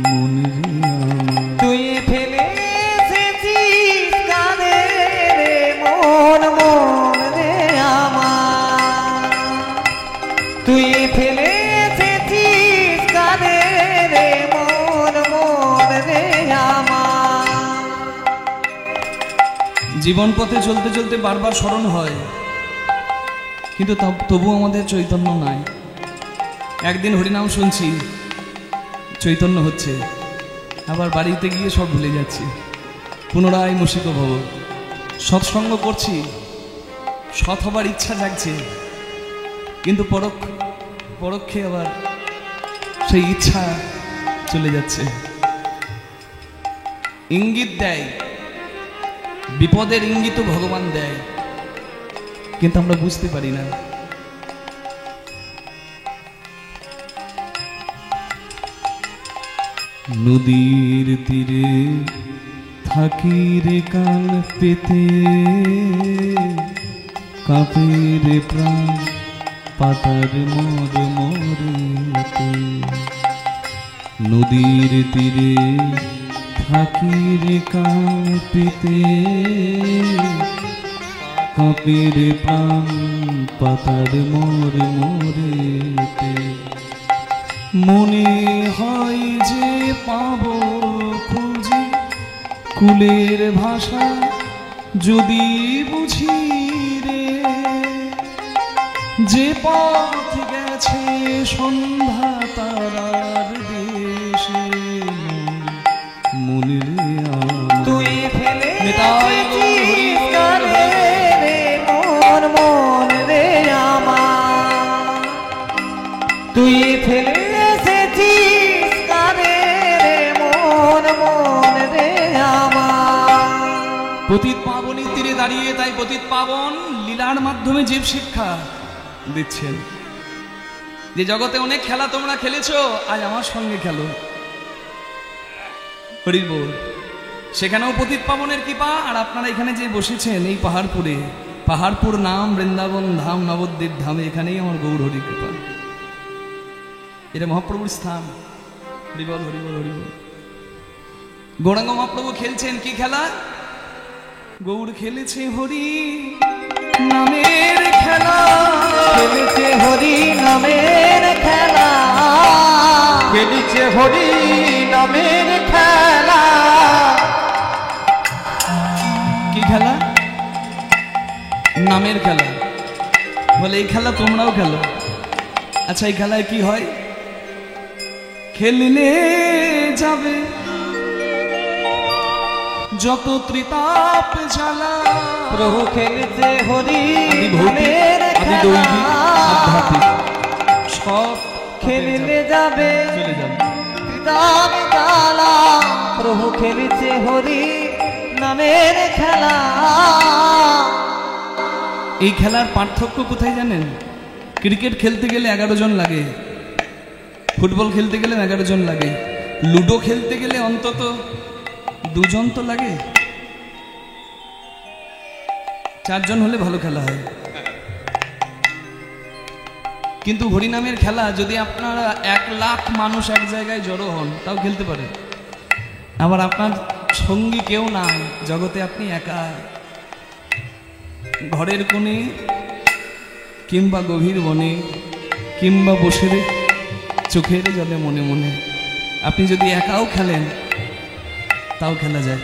মন রে আমার। তুই ফেলে এসেছিস কাঁদে রে মন মন রে আমার, তুই ফেলে এসেছিস কাঁদে রে মন মন রে আমার। জীবন পথে চলতে চলতে বারবার স্মরণ হয়, কিন্তু তবু আমাদের চৈতন্য নাই। একদিন হরিনাম শুনছি, চৈতন্য হচ্ছে, আবার বাড়িতে গিয়ে সব ভুলে যাচ্ছি, পুনরায় মুশিক ভব। সৎসঙ্গ করছি, সৎ হবার ইচ্ছা জাগছে, কিন্তু পরোক্ষে আবার সেই ইচ্ছা চলে যাচ্ছে। ইঙ্গিত দেয়, বিপদের ইঙ্গিতও ভগবান দেয়, কিন্তু আমরা বুঝতে পারি না। নদীর তীরে থাকি রে কান পেতে, কাঁপে রে প্রাণ পাতার মোর মোরেতে। নদীর তীরে থাকি রে কান পেতে, কাঁপে রে প্রাণ পাতার মোর মোরেতে। মনে হয় যে পাবো খুঁজে কুলের ভাষা, যদি বুঝি রে যে পথ গেছে সন্ধ্যা তারার দেশে মনে রে আমার। তুই ফেলে নিতাই এসেছিস কাঁদে রে মন মন রে আমার, তুই ফেলে এসেছিস কাঁদে রে মন মন রে আমার। পতিত পাবনের তীরে দাঁড়িয়ে তাই পতিত পাবন লীলার মাধ্যমে জীব শিক্ষা দিচ্ছেন, যে জগতে অনেক খেলা তোমরা খেলেছো, আজ আমার সঙ্গে খেলো। হরির বল, সেখানেও পতিত পাবনের কৃপা। আর আপনারা এখানে যে বসেছেন এই পাহাড়পুরে, পাহাড়পুর নাম বৃন্দাবন ধাম নবদ্বীপ ধামে, এখানেই আমার গৌর হরি কৃপা। এটা মহাপ্রভুর স্থান। হরিবল হরিবল হরিবল। গৌরাঙ্গ মহাপ্রভু খেলছেন কি খেলা? গৌর খেলেছে হরি নামের খেলা, খেলেছে হরি নামের খেলা, খেলেছে হরি নামের খেলা। কি খেলা? নামের খেলা। বলে এই খেলা তোমরাও খেলো। আচ্ছা, এই খেলায় কি হয়? খেললে যাবে যত ত্রিতাপ জ্বালা। প্রভু খেলেছে হরি আদি ভৌতিক, নামের আদি খেলা, দৈবিক, আধ্যাত্মিক সব খেললে যাবে চলে যাবে। ত্রিতাপ জ্বালা। প্রভু খেলেছে হরি নামের খেলা। এই খেলার পার্থক্য কোথায় জানেন? ক্রিকেট খেলতে গেলে 11 জন লাগে, ফুটবল খেলতে গেলে 11 জন লাগে, লুডো খেলতে গেলে অন্তত 2 জন তো লাগে, 4 জন হলে ভালো খেলা হয়। কিন্তু হরিনামের খেলা যদি আপনারা 1 লাখ মানুষ এক জায়গায় জড়ো হন তাও খেলতে পারেন। আবার আপনার সঙ্গী কেউ নাই, জগতে আপনি একা, ঘরের কোণে কিংবা গভীর বনে কিংবা বসে চোখের জলে মনে মনে আপনি যদি একাও খেলেন তাও খেলা যায়।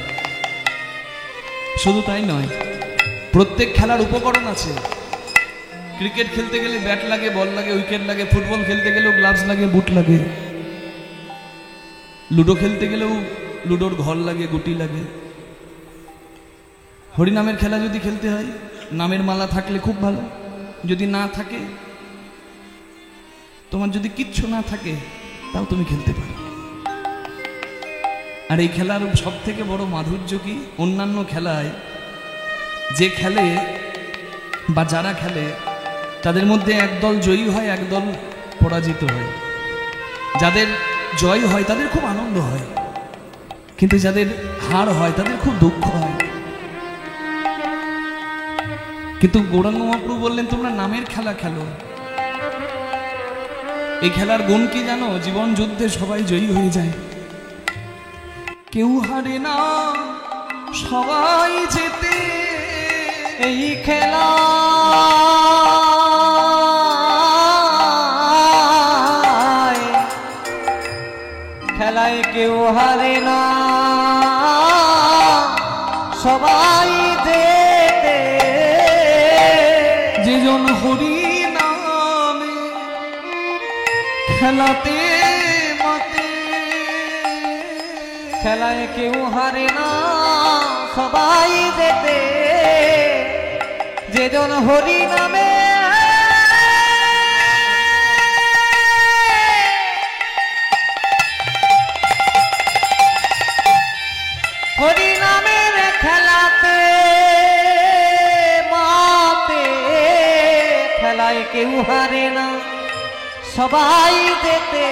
শুধু তাই নয়, প্রত্যেক খেলার উপকরণ আছে। ক্রিকেট খেলতে গেলে ব্যাট লাগে, বল লাগে, উইকেট লাগে, ফুটবল খেলতে গেলেও গ্লাভস লাগে, বুট লাগে, লুডো খেলতে গেলেও লুডোর ঘর লাগে, গুটি লাগে। হরিনামের খেলা যদি খেলতে হয়, নামের মালা থাকলে খুব ভালো, যদি না থাকে, তোমার যদি কিচ্ছু না থাকে তাও তুমি খেলতে পারো। আর এই খেলার সব থেকে বড় মাধুর্য কি? অন্যান্য খেলায় যে খেলে বা যারা খেলে তাদের মধ্যে একদল জয়ী হয়, একদল পরাজিত হয়। যাদের জয় হয় তাদের খুব আনন্দ হয়, কিন্তু যাদের হার হয় তাদের খুব দুঃখ হয়। কিন্তু গৌরাঙ্গ মহাপ্রভু বললেন তোমরা নামের খেলা খেলো। এই খেলার গুণ কি জানো? জীবন যুদ্ধে সবাই জয়ী হয়ে যায়, কেউ হারে না, সবাই জেতে। এই খেলা খেলায় কেউ হারে না, সবাই জেতে। যেজন হরি নামে খেলাতে মাতে, খেলায় কেউ হারে না, সবাই জেতে। যেজন হরি নামে হরি নামের খেলাতে মাতে, খেলায় কেউ হারে না, সবাই জেতে।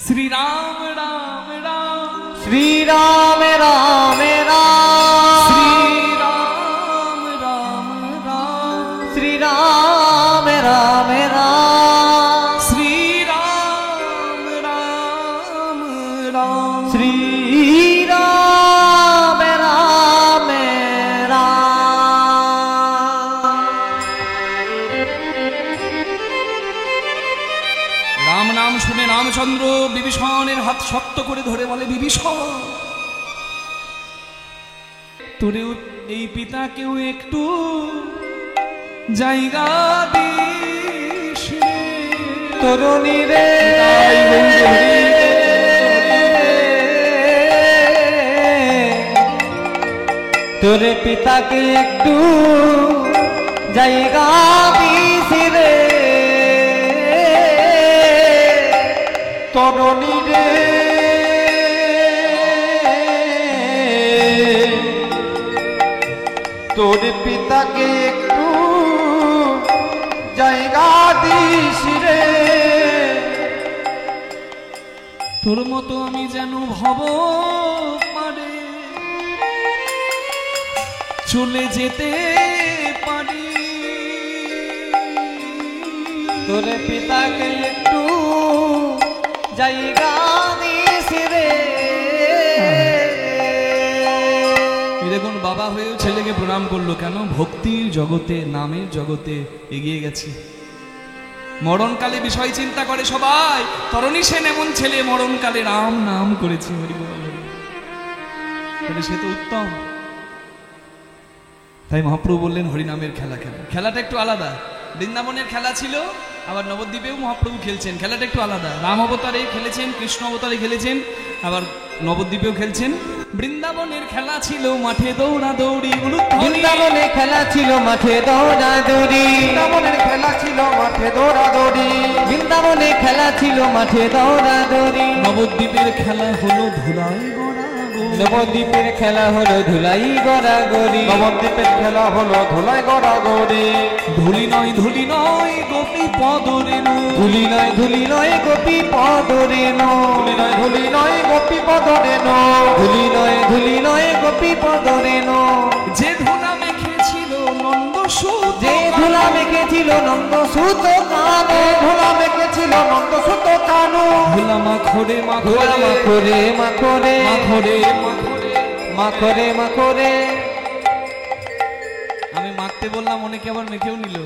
শ্রীরাম রাম রাম, শ্রীরাম রাম রাম, শ্রীরাম রাম রাম, শ্রীরাম রাম রাম, শ্রীরাম রাম রাম, শ্রীরাম রাম রাম নাম শুনে রামচন্দ্র বিভীষণের হাত শক্ত করে ধরে বলে, বিভীষণ তোরেও এই পিতাকেও একটু জায়গা দিস রে। তরুণী রে, তোর পিতাকে একটু জায়গা দিস রে। তরুণী রে, তোর পিতাকে একটু জায়গা দিস রে। তোর মতো আমি যেন ভব পারে চলে যেতে পারি। তোর পিতাকে একটু জায়গা দিস রে। দেখুন বাবা হয়েও ছেলেকে প্রণাম করলো কেন? ভক্তির জগতে, নামের জগতে এগিয়ে গেছে। মরণকালে বিষয় চিন্তা করে সবাই, তরণী সেন এমন ছেলে মরণকালে রাম নাম করেছে, হরি বল হরি। তাহলে সে তো উত্তম। তাই মহাপ্রভু বললেন হরিনামের খেলা খেলা। খেলাটা একটু আলাদা। বৃন্দাবনের খেলা ছিল, আবার নবদ্বীপেও মহাপ্রভু খেলছেন। খেলাটা একটু আলাদা। রাম অবতারে খেলেছেন, কৃষ্ণ অবতারে খেলেছেন, আবার নবদ্বীপেও খেলছেন। বৃন্দাবনের খেলা ছিল মাঠে দৌড়া দৌড়ি, বৃন্দাবনে খেলা ছিল মাঠে দৌড়া দৌড়ি, বৃন্দাবনের খেলা ছিল মাঠে দৌড়াদৌড়ি, বৃন্দাবনে খেলা ছিল মাঠে দৌড়া দৌড়ি। নবদ্বীপের খেলা হলো ধুলাই গড়া গড়ি। নবদ্বীপের খেলা হলো ধুলাই গড়াগড়ি, নবদ্বীপের খেলা হলো ধুলাই গড়াগড়ি। ধুলি নয় ধুলি নয় গোপী পদরেণু, ধুলি নয় ধুলি নয় গোপী পদরেণু, ধুলি নয় ধুলি নয় গোপী পদরেণু, ধুলি নয় ধুলি নয় গোপী পদরেণু। যে ধুলা মেখেছিল নন্দ সুত, যে ধুলা মেখেছিল নন্দ সুত কানে, ধুলা মেখেছিল নন্দ সুত কানু, ধুলা মাখরে ধুলা মাখরে মাখরে মাখরে মাখরে মাখরে। মাখরে মাখরে। আমি মাখতে বললাম, অনেকে আবার মেখেও নিল।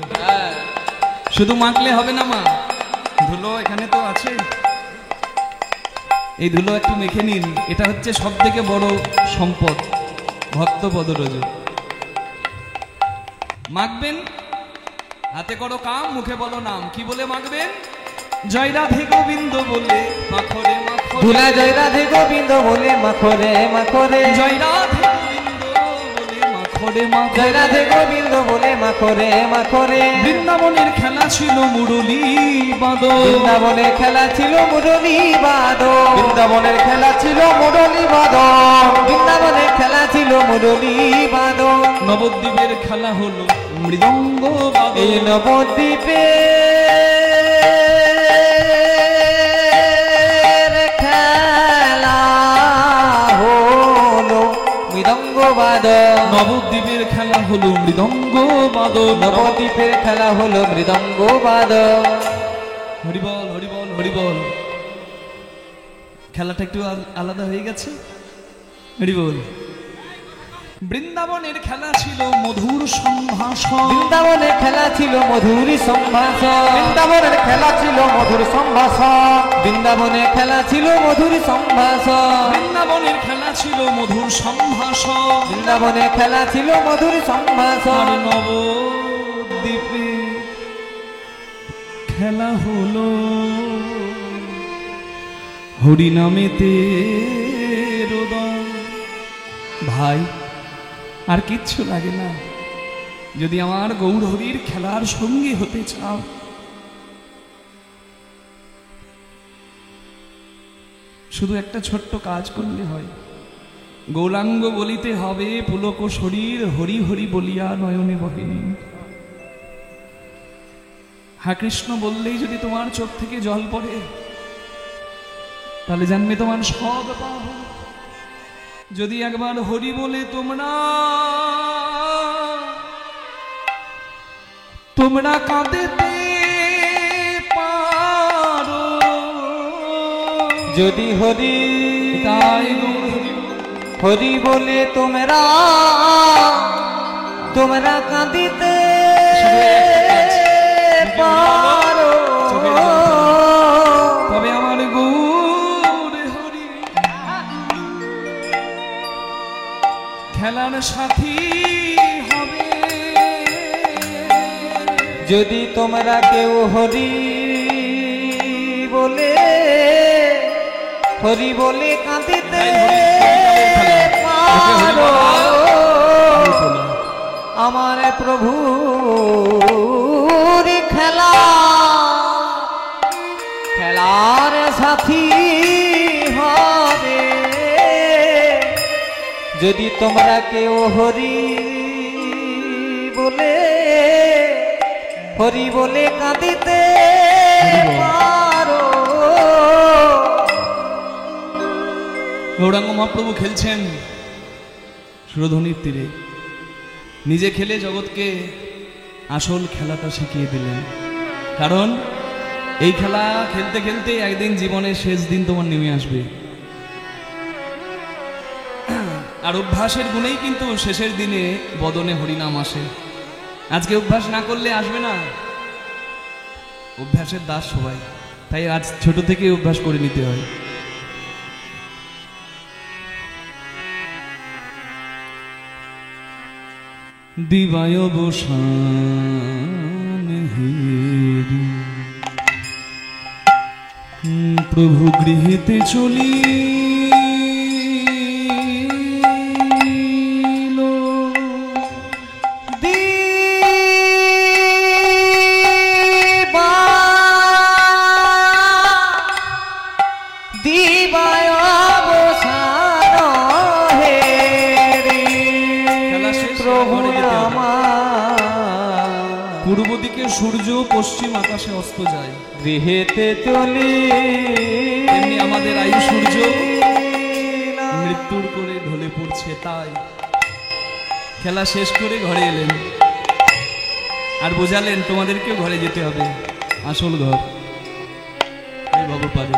শুধু মাখলে হবে না মা, ধুলো এখানে তো আছে, এই ধুলো একটু মেখে নিন। এটা হচ্ছে সব থেকে বড় সম্পদ, ভক্ত পদরজ। মাখবেন, হাতে করো কাম, মুখে বলো নাম। কি বলে মাখবেন? জয় রাধে গোবিন্দ বলে মাখরে মাখরে। ধুলা জয় রাধে গোবিন্দ বলে মাখরে মাখরে, জয় রাধে গোবিন্দ বলে মাখরে মাখরে। জয় রাধে গোবিন্দ বলে মাখরে মাখরে। বৃন্দাবনের খেলা ছিল মুরলী বাদল, বৃন্দাবনে খেলা ছিল মুরলী বাদন, বৃন্দাবনের খেলা ছিল মুরলী বাদন, বৃন্দাবনে খেলা ছিল মুরলী বাদন। নবদ্বীপের খেলা হলো মৃদঙ্গ বাদল। এই নবদ্বীপে খেলা হলো মৃদঙ্গ বাদন। নবদ্বীপের খেলা হলো মৃদঙ্গ বাদন। নবদ্বীপের খেলা হলো মৃদঙ্গ বাদন। হরিবল হরিবল হরিবল। খেলাটা একটু আলাদা হয়ে গেছে। হরিবল। বৃন্দাবনের খেলা ছিল মধুর সম্ভাষণ। বৃন্দাবনের খেলা ছিল মধুর সম্ভাষণ। বৃন্দাবনের খেলা ছিল মধুর সম্ভাষণ। বৃন্দাবনের খেলা ছিল মধুর সম্ভাষণ। বৃন্দাবনের খেলা ছিল মধুর সম্ভাষণ। বৃন্দাবনের খেলা ছিল মধুর আর সম্ভাষণ। নবদ্বীপে খেলা হলো হরিনামেতে রোদন। ভাই আর কিচ্ছু লাগে না, যদি আমার গৌর হরির খেলার সঙ্গী হতে চাও, শুধু একটা ছোট্ট কাজ করলে হয়। গৌরাঙ্গ বলিতে হবে পুলক শরীর, হরি হরি বলিয়া নয়নে বহিনী। হ্যাঁ কৃষ্ণ বললেই যদি তোমার চোখ থেকে জল পড়ে, তাহলে জানবে তোমার সব পাপ। যদি একবার হরি বলে তোমরা কাঁদেতে পারো, যদি হরি তাই গৌর হরি হরি বলে তোমরা কাঁদিতে পারো, তবে আমার গৌর হরি খেলার সাথী হবে। যদি তোমরা কেউ হরি বলে কাঁদিতে পারো, আমার প্রভুর খেলার সাথী হবে। যদি তোমরা কেউ হরি বলে কাঁদিতে পারো। গৌরাঙ্গ মহাপ্রভু খেলছেন সুরধনির তীরে, নিজে খেলে জগৎকে আসল খেলাটা শিখিয়ে দিলেন। কারণ এই খেলা খেলতে খেলতে একদিন জীবনের শেষ দিন তোমার নেমে আসবে। আর অভ্যাসের গুণেই কিন্তু শেষের দিনে বদনে হরিনাম আসে। আজকে অভ্যাস না করলে আসবে না। অভ্যাসের দাস সবাই, তাই আজ ছোট থেকে অভ্যাস করে নিতে হয়। দিবায় অবসান হেরি প্রভু গৃহেতে চলি পূর্ব দিকে সূর্য, পশ্চিম আকাশে অস্ত যায়। গৃহেতে চলি তেমনি আমাদের আয়ু সূর্য মৃত্যুর করে ঢলে পড়ছে। তাই খেলা শেষ করে ঘরে এলেন আর বোঝালেন তোমাদেরকেও ঘরে যেতে হবে, আসল ঘর এই ভবপারে।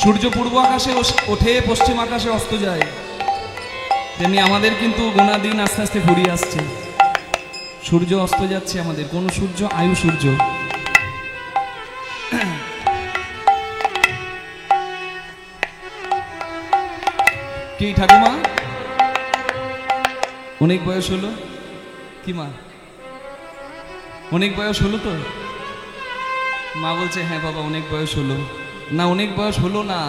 সূর্য পূর্ব আকাশে ওঠে, পশ্চিম আকাশে অস্ত যায়, তেমনি আমাদের কিন্তু গোনা দিন আস্তে আস্তে ফুরিয়ে আসছে। সূর্য অস্ত যাচ্ছে আমাদের, কোন সূর্য? আয়ু সূর্য। কি ঠাকুমা অনেক বয়স হলো? কি মা অনেক বয়স হলো তো? মা বলছে হ্যাঁ বাবা অনেক বয়স হলো। না অনেক বয়স হলো না,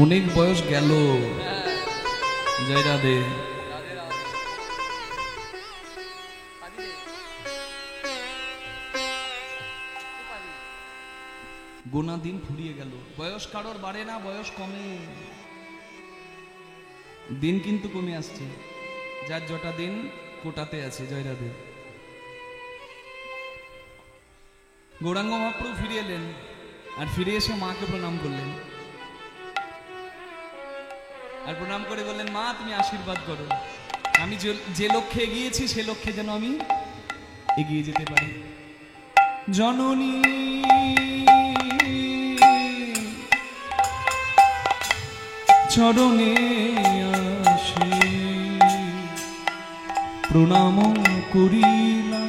অনেক বয়স গেল। জয় রাধে। গোনা দিন ফুরিয়ে গেল। বয়স কারোর বাড়ে না, বয়স কমে। দিন কিন্তু কমে আসছে, যার যটা দিন কোটাতে আছে। জয় রাধে। গৌরাঙ্গ মহাপ্রভু ফিরে এলেন আর ফিরে এসে মাকে প্রণাম করলেন। আর প্রণাম করে বললেন, মা তুমি আশীর্বাদ করো, আমি যে লক্ষ্যে এগিয়েছি সে লক্ষ্যে যেন আমি এগিয়ে যেতে পারি। জননী চরণে আসি প্রণাম করিলা,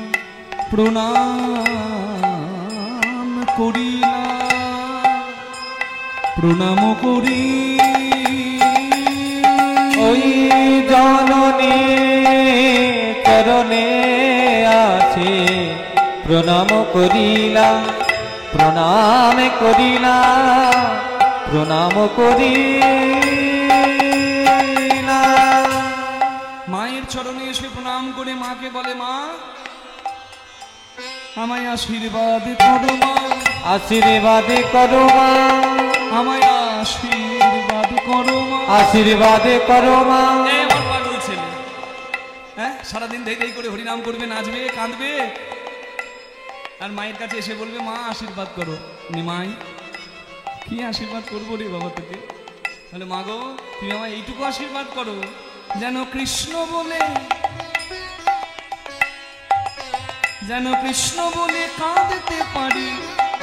প্রণাম করিলা, প্রণাম করি ওই জননী চরণে আছে প্রণাম করিলা, প্রণাম করিলা, প্রণাম করিলা। মায়ের চরণে এসে প্রণাম করে মাকে বলে, মা আমায় আশীর্বাদ করো মা, আশীর্বাদ করো মা, আমায় আশীর্বাদ করো মা, আশীর্বাদ করো মা। এই আমার পাগল ছেলে, হ্যাঁ সারাদিন দেই দেই করে হরিনাম করবে, নাচবে, কাঁদবে, আর মায়ের কাছে এসে বলবে, মা আশীর্বাদ করো। নিমাই কি আশীর্বাদ করবো রে বাবা তোকে? বলে, মা গো তুমি আমায় এইটুকু আশীর্বাদ করো যেন কৃষ্ণ বলে, যেন কৃষ্ণ বলে কাঁদতে পারি,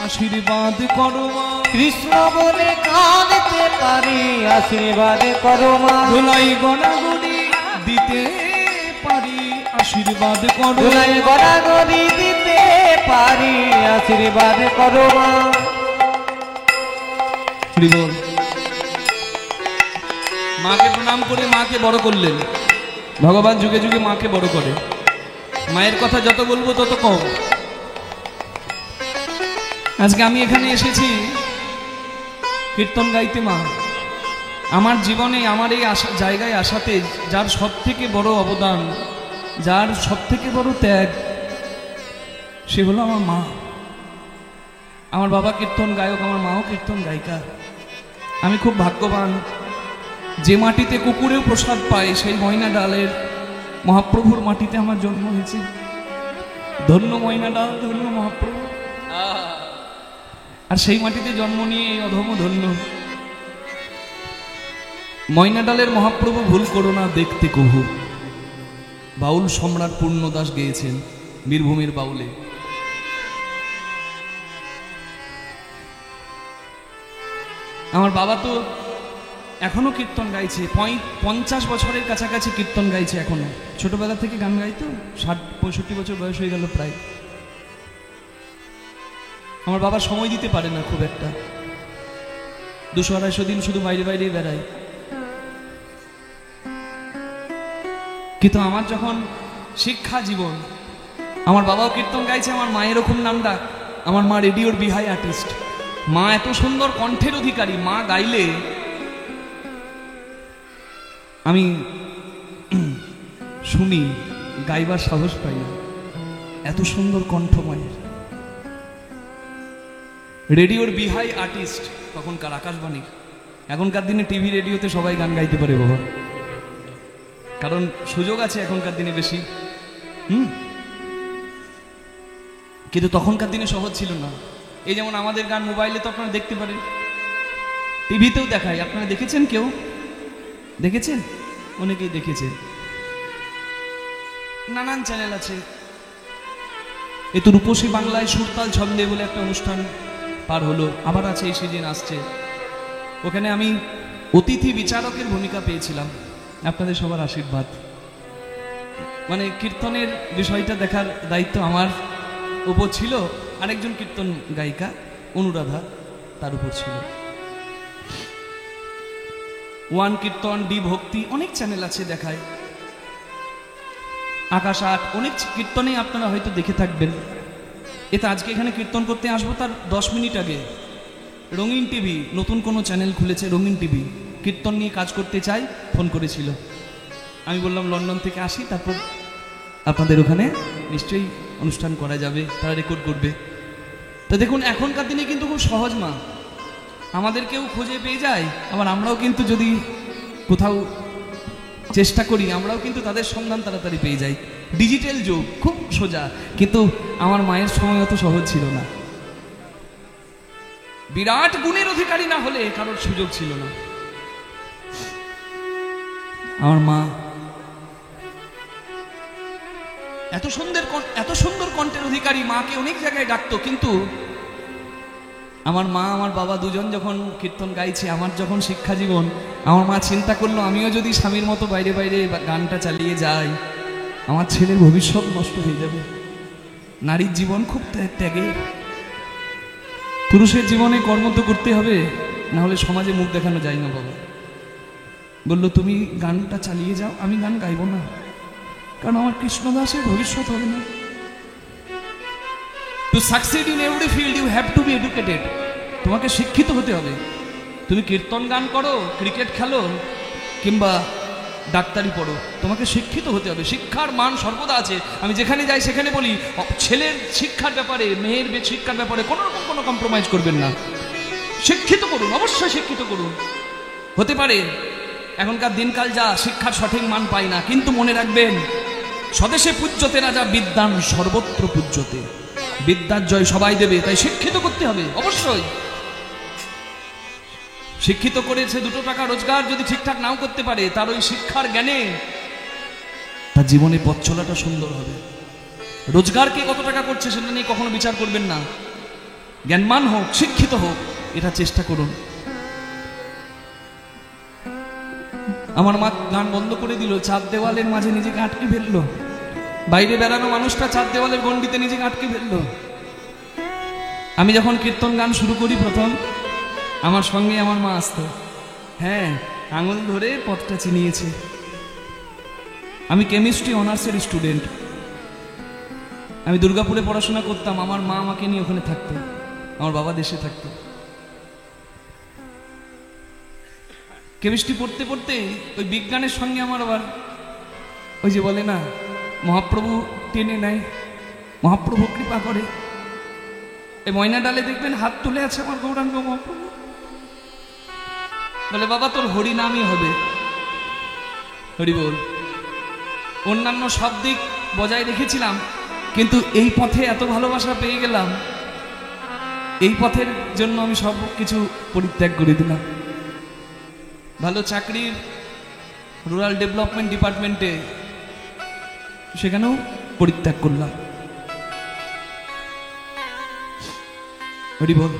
আশীর্বাদ করো মা। কৃষ্ণ বলে কাঁদতে পারি, আশীর্বাদ করো মা। ধুলাই গড়াগড়ি দিতে পারি, আশীর্বাদ করো। ধুলাই গড়াগড়ি দিতে পারি, আশীর্বাদ করো মা। বল মাকে প্রণাম করে মাকে বড় করলেন। ভগবান যুগে যুগে মাকে বড় করে। মায়ের কথা যত বলবো তত কম। আজকে আমি এখানে এসেছি কীর্তন গাইতে। মা আমার জীবনে, আমার এই জায়গায় আসাতে যার সব থেকে বড় অবদান, যার সব থেকে বড় ত্যাগ, সে হলো আমার মা। আমার বাবা কীর্তন গায়ক, আমার মাও কীর্তন গায়িকা। আমি খুব ভাগ্যবান। যে মাটিতে কুকুরেও প্রসাদ পায়, সেই ময়না ডালের মহাপ্রভুর মাটিতে আমার জন্ম হয়েছে। ধন্য ময়না ডাল, ধন্য মহাপ্রভু। আর সেই মাটিতে জন্ম নিয়ে এই অধম ধন্য। ময়না ডালের মহাপ্রভু ভুল করো না দেখতে কহু, বাউল সম্রাট পূর্ণদাস গেয়েছেন বীরভূমের বাউলে। আমার বাবা তো এখনো কীর্তন গাইছে, 50 বছরের কাছাকাছি কীর্তন গাইছে এখনো। ছোটবেলা থেকে গান গাইতো, 60-65 বছর বয়স হয়ে গেল প্রায়। আমার বাবা সময় দিতে পারে না খুব একটা, 200-250 দিন শুধু বাইরে বাইরে বেড়ায়। কিন্তু আমার যখন শিক্ষা জীবন, আমার বাবাও কীর্তন গাইছে, আমার মায়েরও খুব নাম ডাক। আমার মা রেডিওর বিহাই আর্টিস্ট। মা এত সুন্দর কণ্ঠের অধিকারী, মা গাইলে আমি শুনি, গাইবার সাহস পাই না, এত সুন্দর কণ্ঠ মায়ের। রেডিওর বিহাই আর্টিস্ট তখনকার, আকাশবাণীর। এখনকার দিনে টিভি রেডিওতে সবাই গান গাইতে পারে বাবা, কারণ সুযোগ আছে এখনকার দিনে বেশি। কিন্তু তখনকার দিনে সহজ ছিল না। এই যেমন আমাদের গান মোবাইলে তো আপনারা দেখতে পারেন, টিভিতেও দেখায়। আপনারা দেখেছেন? কেউ দেখেছেন? অনেকেই দেখেছেন। নানান চ্যানেল আছে। এ তো রূপসী বাংলায় সুরতাল ছন্দে বলে একটা অনুষ্ঠান পার হলো, আবার আছে, এই সিজন আসছে। ওখানে আমি অতিথি বিচারকের ভূমিকা পেয়েছিলাম। আপনাদের সবার আশীর্বাদ, মানে কীর্তনের বিষয়টা দেখার দায়িত্ব আমার উপর ছিল। আরেকজন কীর্তন গায়িকা অনুরাধা, তার উপর ছিল। ওয়ান কীর্তন, ডি ভক্তি, অনেক চ্যানেল আছে দেখায়। আকাশ 8, অনেক কীর্তনেই আপনারা হয়তো দেখে থাকবেন। এতে আজকে এখানে কীর্তন করতে আসবো তার 10 মিনিট আগে রঙিন টিভি, নতুন কোনো চ্যানেল খুলেছে রঙিন টিভি, কীর্তন নিয়ে কাজ করতে চাই, ফোন করেছিল। আমি বললাম লন্ডন থেকে আসি, তারপর আপনাদের ওখানে নিশ্চয়ই অনুষ্ঠান করা যাবে, তারা রেকর্ড করবে। তো দেখুন এখনকার দিনে কিন্তু খুব সহজ। মা আমাদেরকেও খুঁজে পেয়ে যায়, আবার আমরাও কিন্তু যদি কোথাও চেষ্টা করি, আমরাও কিন্তু তাদের সন্ধান তাড়াতাড়ি পেয়ে যাই। ডিজিটাল যুগ, খুব সোজা। কিন্তু আমার মায়ের সময় অত সহজ ছিল না। বিরাট গুণের অধিকারী না হলে কারোর সুযোগ ছিল না। আমার মা এত সুন্দর কণ্ঠের অধিকারী, মাকে অনেক জায়গায় ডাকতো, কিন্তু আমার মা আমার বাবা দুজন যখন কীর্তন গাইছে, আমার যখন শিক্ষা জীবন, আমার মা চিন্তা করলো আমিও যদি স্বামীর মতো বাইরে বাইরে গানটা চালিয়ে যাই, আমার ছেলের ভবিষ্যৎ নষ্ট হয়ে যাবে। নারীর জীবন খুব ত্যাগের, পুরুষের জীবনে কর্ম তো করতে হবে, না হলে সমাজে মুখ দেখানো যায় না। বাবা বললো তুমি গানটা চালিয়ে যাও, আমি গান গাইব না, কারণ আমার কৃষ্ণদাসের ভবিষ্যৎ হবে না। To succeed in every field you have to be educated. তোমাকে শিক্ষিত হতে হবে। তুমি কীর্তন গান করো, ক্রিকেট খেলো, কিংবা ডাক্তারি পড়ো, তোমাকে শিক্ষিত হতে হবে। শিক্ষার মান সর্বদা আছে। আমি যেখানে যাই সেখানে বলি, ছেলের শিক্ষার ব্যাপারে, মেয়ের শিক্ষার ব্যাপারে কোনো রকম কোনো কম্প্রোমাইজ করবেন না। শিক্ষিত করুন, অবশ্যই শিক্ষিত করুন। হতে পারে এখনকার দিনকাল যা, শিক্ষার সঠিক মান পাই না, কিন্তু মনে রাখবেন, স্বদেশে পূজ্যতে রাজা বিদ্যান সর্বত্র পূজ্যতে। বিদ্যার জয় সবাই দেবে, তাই শিক্ষিত করতে হবে অবশ্যই। শিক্ষিত করেছে, 2 টাকা রোজগার যদি ঠিকঠাক নাও করতে পারে, তার ওই শিক্ষার জ্ঞানে তার জীবনে পথ চলাটা সুন্দর হবে। রোজগার কে কত টাকা করছে সেটা নিয়ে কখনো বিচার করবেন না। জ্ঞানমান হোক, শিক্ষিত হোক, এটা চেষ্টা করুন। আমার মা গান বন্ধ করে দিল, 4 দেওয়ালের মাঝে নিজেকে আটকে ফেললো। বাইরে বেড়ানো মানুষটা 4 দেওয়ালের গণ্ডিতে নিজেকে আটকে ফেললো। আমি যখন কীর্তন গান শুরু করি প্রথম, আমার সঙ্গে আমার মা আসতো, হ্যাঁ, আঙুল ধরে পথটা চিনিয়েছে। আমি কেমিস্ট্রি অনার্সের স্টুডেন্ট, আমি দুর্গাপুরে পড়াশোনা করতাম। আমার মা আমাকে নিয়ে ওখানে থাকতো, আমার বাবা দেশে থাকতো। কেমিস্ট্রি পড়তে পড়তে ওই বিজ্ঞানের সঙ্গে আমার আবার ওই যে বলে না, মহাপ্রভু টেনে নেয়, মহাপ্রভু কৃপা করে। এই ময়না ডালে দেখবেন হাত তুলে আছে আমার গৌরাঙ্গ মহাপ্রভু, বলে বাবা তোর হরি নামই হবে, হরি বল। অন্যান্য সব দিক বজায় রেখেছিলাম, কিন্তু এই পথে এত ভালোবাসা পেয়ে গেলাম, এই পথের জন্য আমি সব কিছু পরিত্যাগ করে দিলাম। ভালো চাকরির রুরাল ডেভেলপমেন্ট ডিপার্টমেন্টে, সেখানেও পরিত্যাগ করলাম। হরি বল।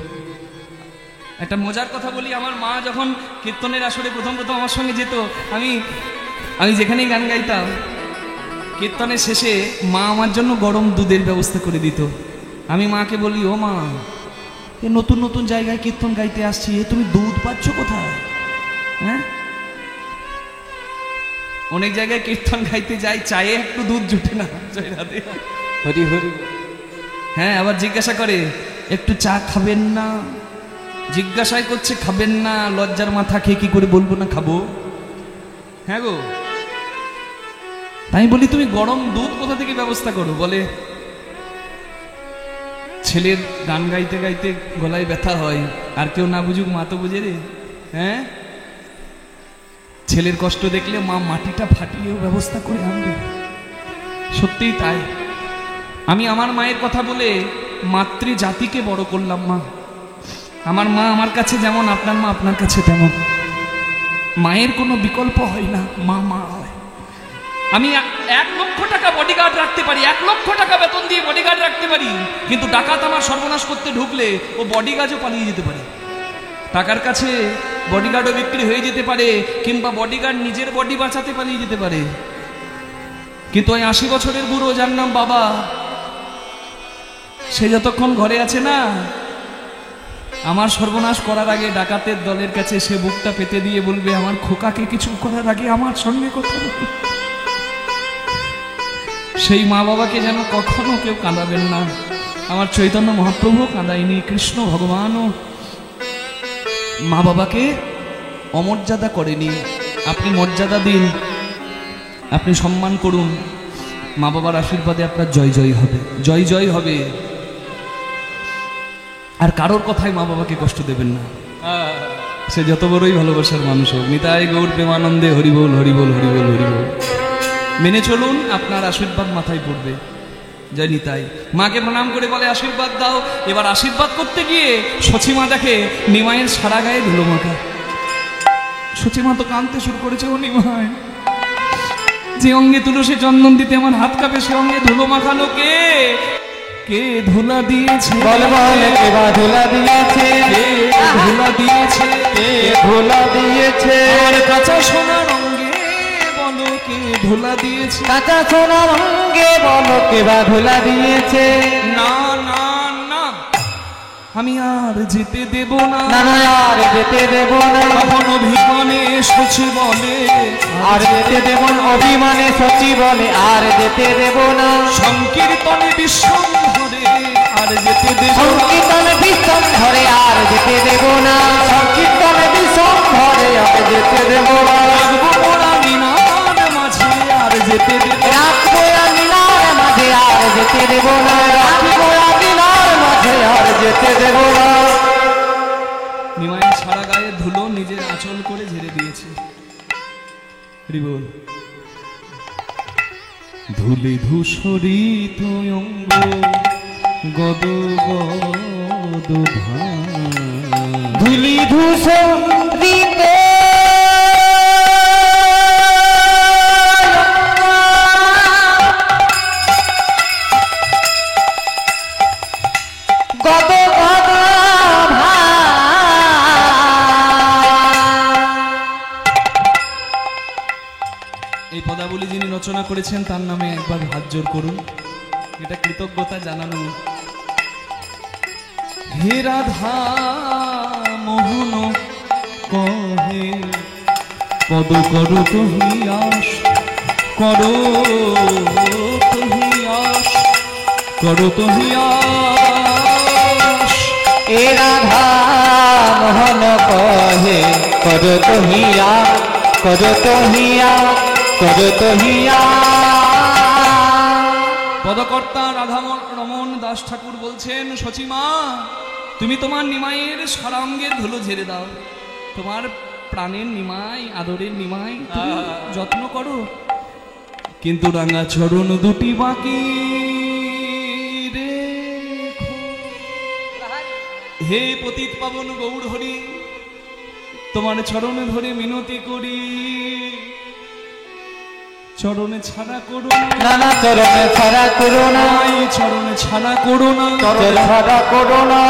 একটা মজার কথা বলি, আমার মা যখন কীর্তনের আসরে প্রথম আমার সঙ্গে যেত, আমি যেখানেই গান গাইতাম, কীর্তনের শেষে মা আমার জন্য গরম দুধের ব্যবস্থা করে দিত। আমি মাকে বলি, ও মা, এ নতুন নতুন জায়গায় কীর্তন গাইতে আসছি, এ তুমি দুধ পাচ্ছ কোথায়? হ্যাঁ, অনেক জায়গায় কীর্তন গাইতে যাই, চায়ে একটু দুধ জুটে না। হরি হরি। হ্যাঁ, আবার জিজ্ঞাসা করে একটু চা খাবেন না, জিজ্ঞাসাই করছে খাবেন না, লজ্জার মাথা খেয়ে কি করে বলবো না খাবো? হ্যাঁ গো। তাই বলি তুমি গরম দুধ কোথা থেকে ব্যবস্থা করো? বলে ছেলের গান গাইতে গাইতে গলায় ব্যথা হয়, আর কেউ না বুঝুক, মা তো বুঝে রে। হ্যাঁ, ছেলের কষ্ট দেখলে মা মাটিটা ফাটিয়েও ব্যবস্থা করে আনবে। সত্যিই তাই। আমি আমার মায়ের কথা বলে মাতৃ জাতিকে বড় করলাম। মা, আমার মা আমার কাছে যেমন, আপনার মা আপনার কাছে তেমন। মায়ের কোনো বিকল্প হয় না, মা মা হয়। আমি 1 লক্ষ টাকা বডিগার্ড রাখতে পারি, 1 লক্ষ টাকা বেতন দিয়ে বডিগার্ড রাখতে পারি, কিন্তু ডাকাত আমার সর্বনাশ করতে ঢুকলে ও বডিগার্ডও পালিয়ে যেতে পারে। টাকার কাছে বডিগার্ডও বিক্রি হয়ে যেতে পারে, কিংবা বডিগার্ড নিজের বডি বাঁচাতে পালিয়ে যেতে পারে। কিন্তু ওই 80 বছরের বুড়ো যার নাম বাবা, সে যতক্ষণ ঘরে আছে না, আমার সর্বনাশ করার আগে ডাকাতের দলের কাছে সে বুকটা পেতে দিয়ে বলবে, আমার খোকাকে কিছু করার আগে আমার সঙ্গে কথা বলবে। সেই মা বাবাকে যেন কখনো কেউ কাঁদাবেন না। আমার চৈতন্য মহাপ্রভু কাঁদায়নি, কৃষ্ণ ভগবানও মা বাবাকে অমর্যাদা করেনি। আপনি মর্যাদা দিন, আপনি সম্মান করুন, মা বাবার আশীর্বাদে আপনার জয় জয় হবে, জয় জয় হবে। আর কারোর কথায় মা বাবাকে কষ্ট দেবেন না, সে যত বড়ই ভালোবাসার মানুষ হোক। নিতাই গৌর প্রেমানন্দে হরিবোল হরিবোল হরিবোল হরিবোল। মেনে চলুন, আপনার আশীর্বাদ মাথায় পড়বে। জয় নিতাই। মাকে প্রণাম করে বলে আশীর্বাদ দাও। এবার আশীর্বাদ করতে গিয়ে সচিমা দেখে নিমাইয়ের সারা গায়ে ধুলো মাখা। সচিমা তো কাঁদতে শুরু করেছে, ও নিমাই যে অঙ্গে তুলসী চন্দন দিতে আমার হাত কাঁপে সে অঙ্গে ধুলো মাখালো কে? কে ধুলা দিয়েছে? বল বল কে বা ধুলা দিয়েছে? কে ধুলা দিয়েছে? কে ধুলা দিয়েছে? আর কাঁচা সোনার অঙ্গে বলো কে ধুলা দিয়েছে? কাঁচা সোনার অঙ্গে বলো কে বা ধুলা দিয়েছে? না না না, আমি আর যেতে দেব না। না না আর যেতে দেব না। তখন অভিমানে সচি বলে আর যেতে দেব না। অভিমানে সচি বলে আর যেতে দেব না। সংকীর্তনে বিশ্বম ধরে আর যেতে দেব না। সংকীর্তনে বিষম ধরে আর যেতে দেব না। সংকীর্তনে বিষম ধরে আর যেতে দেব না। রাখবো মোরা মিনার মাঝে আর যেতে দেব না। রাখবো মিনার মাঝে আর যেতে দেব না। রাখবো মিনার মাঝে আর যেতে দেব না। নিমাই সারা গায়ে ধুলো নিজের আঁচল করে ঝেড়ে দিয়েছে। হরিবল। ধুলি ধূসরিত অঙ্গ গদ গদ ধুলি ধূসরিত গদ গদ এই পদাবলী যিনি রচনা করেছেন তার নামে একবার হাত জোর করুন, এটা কৃতজ্ঞতা জানানো। হে রাধা মোহন কহে পদ করো তহিয়াস, করো তহিয়াস, করো তহিয়াস। এ রাধা মোহন কহে কর তহিয়া, কর তহিয়া, কর তহিয়া। পদকর্তা রাধা রমন দাস ঠাকুর বলছেন, সচিমা তুমি তোমার নিমাইয়ের সারাঙ্গের ধুলো ঝেড়ে দাও। তোমার প্রাণের নিমাই, আদরের নিমাই, তুমি যত্ন করো। কিন্তু রাঙা চরণ দুটি বাকি রেখো। হে পতিত পাবন গৌর হরি, তোমার চরণে ধরে মিনতি করি, চরণে ছাড়া করো না না চরণে ছাড়া করো না। চরণে ছাড়া করো না, চরণে ছাড়া করো না।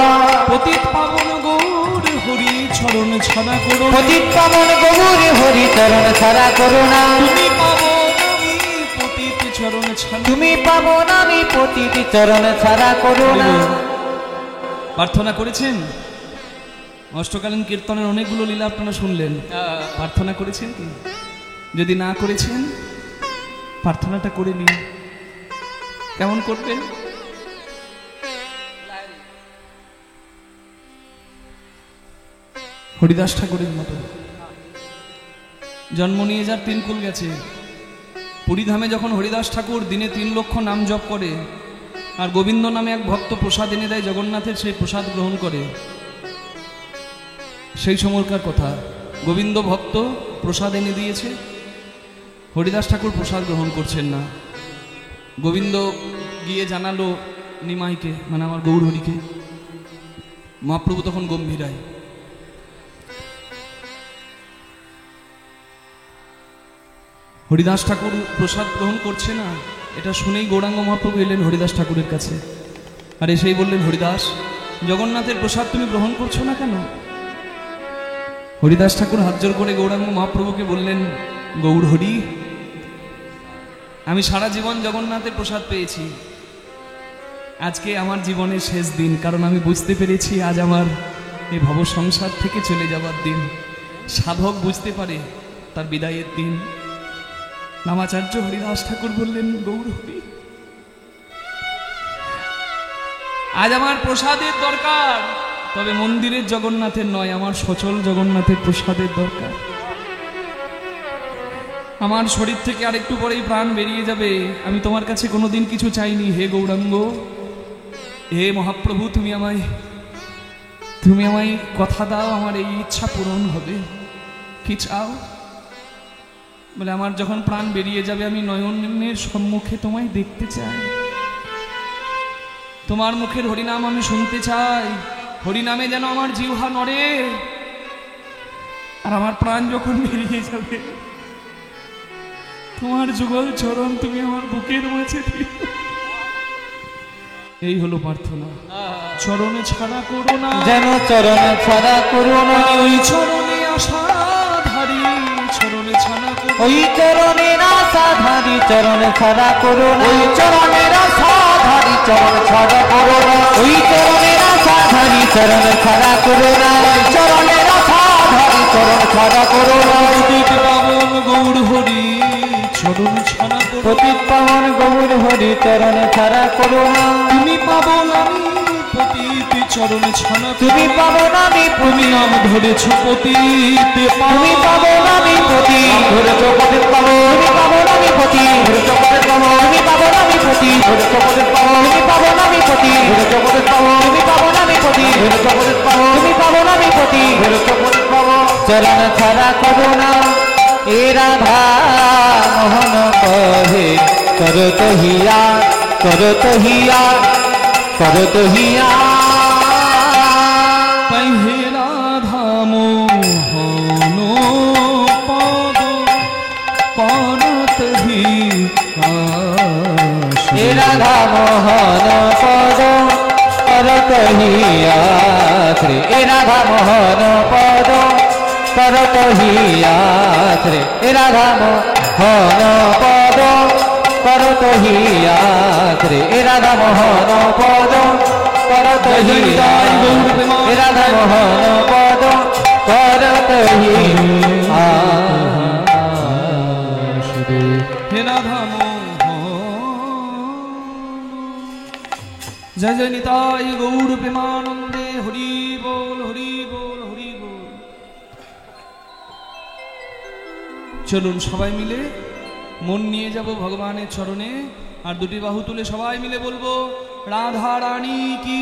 পতিত পাবন গৌর হরি চরণে ছাড়া করো না। পতিত পাবন গৌর হরি চরণ ছাড়া করো না। তুমি পাবো আমি পতিত চরণে ছাড়া। তুমি পাবো না আমি পতিত চরণ ছাড়া করো না। প্রার্থনা করেছেন? অষ্টকালীন কীর্তনের অনেকগুলো লীলা আপনারা শুনলেন। প্রার্থনা করেছেন কি? যদি না করেছেন প্রার্থনাটা করে নিন। কেমন করবেন? হরিদাস ঠাকুরের মতো। জন্ম নিয়ে যার 3 কুল গেছে। পুরীধামে যখন হরিদাস ঠাকুর দিনে 3 লক্ষ নাম জপ করে আর গোবিন্দ নামে এক ভক্ত প্রসাদ এনে দেয় জগন্নাথের, সেই প্রসাদ গ্রহণ করে। সেই সময়কার কথা, গোবিন্দ ভক্ত প্রসাদ এনে দিয়েছে, হরিদাস ঠাকুর প্রসাদ গ্রহণ করছেন না। গোবিন্দ গিয়ে জানালো নিমাইকে, মানে আমার গৌর হরিকে। মহাপ্রভু তখন গম্ভীরায়। হরিদাস ঠাকুর প্রসাদ গ্রহণ করছে না, এটা শুনেই গৌরাঙ্গ মহাপ্রভু এলেন হরিদাস ঠাকুরের কাছে। আর এসেই বললেন, হরিদাস জগন্নাথের প্রসাদ তুমি গ্রহণ করছো না কেন? হরিদাস ঠাকুর হাত জোর করে গৌরাঙ্গ মহাপ্রভুকে বললেন, গৌর হরি, আমি সারা জীবন জগন্নাথের প্রসাদ পেয়েছি, আজকে আমার জীবনের শেষ দিন। কারণ আমি বুঝতে পেরেছি আজ আমার এই ভব সংসার থেকে চলে যাবার দিন। সাধক বুঝতে পারে তার বিদায়ের দিন। নামাচার্য হরিদাস ঠাকুর বললেন, গৌর হরি, আজ আমার প্রসাদের দরকার, তবে মন্দিরের জগন্নাথের নয়, আমার সচল জগন্নাথের প্রসাদের দরকার। আমার শরীর থেকে আর একটু পরেই প্রাণ বেরিয়ে যাবে, আমি তোমার কাছে কোনোদিন কিছু চাইনি। হে গৌরাঙ্গ, হে মহাপ্রভু, তুমি আমায় কথা দাও, আমার এই ইচ্ছা পূরণ হবে। কি চাও? বলে, আমার যখন প্রাণ বেরিয়ে যাবে আমি নয়নের সম্মুখে তোমায় দেখতে চাই, তোমার মুখের হরিনাম আমি শুনতে চাই, হরিনামে যেন আমার জিহ্বা নড়ে। আর আমার প্রাণ যখন বেরিয়ে যাবে তোমার যুগল চরণ তুমি আমার বুকের মাঝে দিও। এই হলো প্রার্থনা। চরণে ছাড়া করো না, যেন চরণে ছাড়া করো না, ওই চরণে আশাধারী চরণে ছাড়া করো, ওই চরণের আশাধারী চরণে ছাড়া করো না, ওই চরণের আশাধারী চরণ ছাড়া করো না, ওই চরণের আশাধারী চরণ ছাড়া করো না, ওই চরণের আশাধারী চরণ ছাড়া করো না। পতিত পাবন গৌর হরি চরণ ছাড়া করো, পতিত পাবন গৌর হরি চরণ ছাড়া করো না, তুমি পাবন আমি পতিত চরণ ছাড়া করো, তুমি পাবো না আমি তুমি নাম ধরেছ পতিত তুমি পাবো না আমি পতি ধরেছ পতিত পাবো, তুমি পাবো না আমি পতি ধরেছ পতিত পাবো, তুমি পাবো না আমি পতি ধরেছ পতিত পাবো, তুমি পাবো না আমি পতি ধরেছ পতিত পাবো, তুমি পাবো না আমি পতি ধরেছ পতিত পাবো, তুমি পাবো না আমি পতি ধরেছ পতিত পাবো। চরণ ছাড়া করো না এ রাধা মোহন কহে, করো তো হিয়া করো তো হিয়া করো তো হিয়া। তাই হে রাধা মোহন পদ পরত হি হে রাধা মোহন পদ করত হিয়াত্রে, হে রাধা মোহন পদ করত হিয়াত্রে, হে রাধা মোহন পদ করত হিয়াত্রে, হে রাধা মোহন পদ করত হিয়াত্রে, হে রাধা মোহন পদ করত হিয়াত্রে। হে রাধা মোহন। জয় জয় নিতাই গৌর প্রেমানন্দে, হরি বল হরি বল হরি বল। চলুন সবাই মিলে মন নিয়ে যাব ভগবানের চরণে, আর দুটি বাহু তুলে সবাই মিলে বলবো রাধা রানী কি,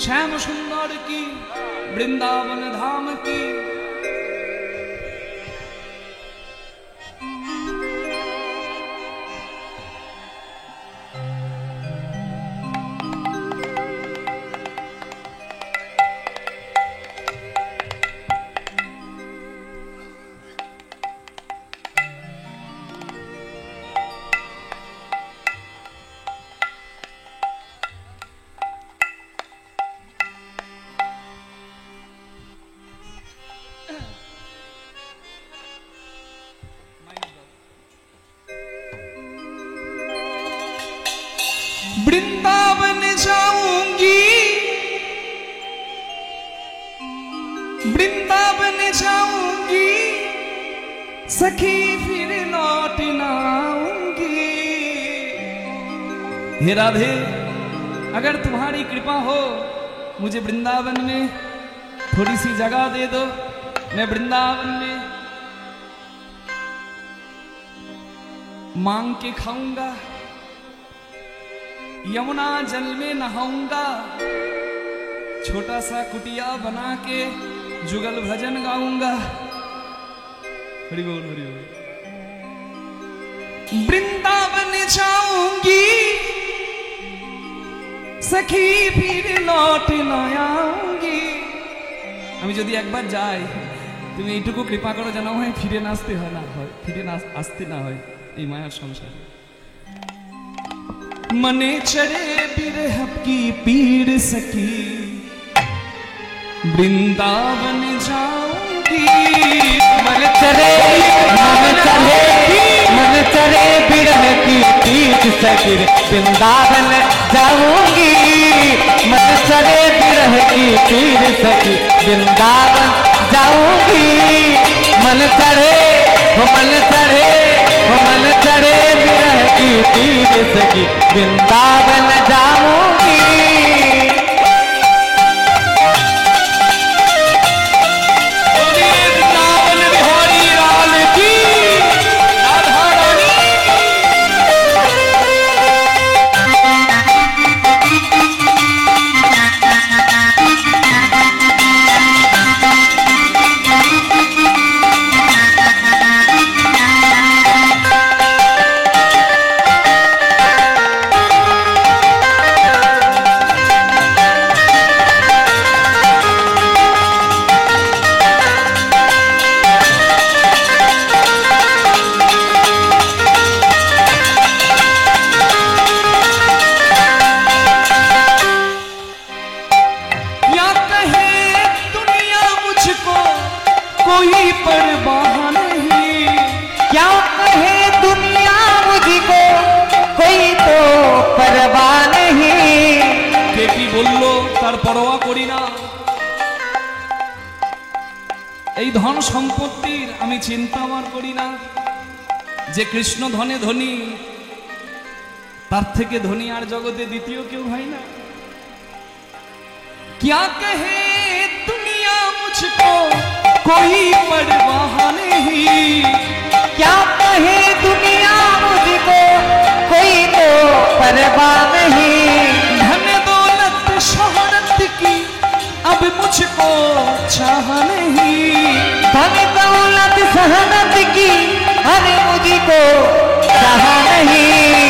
শ্যাম সুন্দর কি, বৃন্দাবন ধাম কি। वृंदावन जाऊंगी, वृंदावन जाऊंगी, सखी फिर लौट ना आऊंगी। हे राधे, अगर तुम्हारी कृपा हो मुझे वृंदावन में थोड़ी सी जगह दे दो, मैं वृंदावन में मांग के खाऊंगा, यमुना जल में नहाऊंगा, छोटा सा कुटिया बना के जुगल भजन गाऊंगा। हरि बोल हरि बोल। वृंदावन जाऊंगी, सखी फिर लौट न आऊंगी। আমি যদি একবার যাই, তুমি এইটুকু কৃপা করো যেন হয় ফিরে না আসতে হয়, না হয় ফিরে না আসতে না হয় এই মায়ার সংসারে। मने चढ़े बिरह की पीड़ सकी, वृंदावन जाऊंगी। मन चले बिरह की पीठ सकीर, वृंदावन जाऊंगी। मन चले बिरह की पीठ सकी, वृंदावन जाऊंगी। मन चढ़े मन चढ़े मन चढ़े बिरह की पीठ सकी, वृंदावन जाऊंगी। এই ধন সম্পত্তির আমি চিন্তা আমার করি না, যে কৃষ্ণ ধনে ধনী, তার থেকে ধনী আর জগতে দ্বিতীয় কেউ হয় না। क्या कहे दुनिया मुझको कोई परवाह नहीं, क्या कहे दुनिया मुझको कोई तो परवाह नहीं। धन दौलत शोहरत की अब मुझको चाह नहीं, धन दौलत सहनत की अरे मुझको चाह नहीं।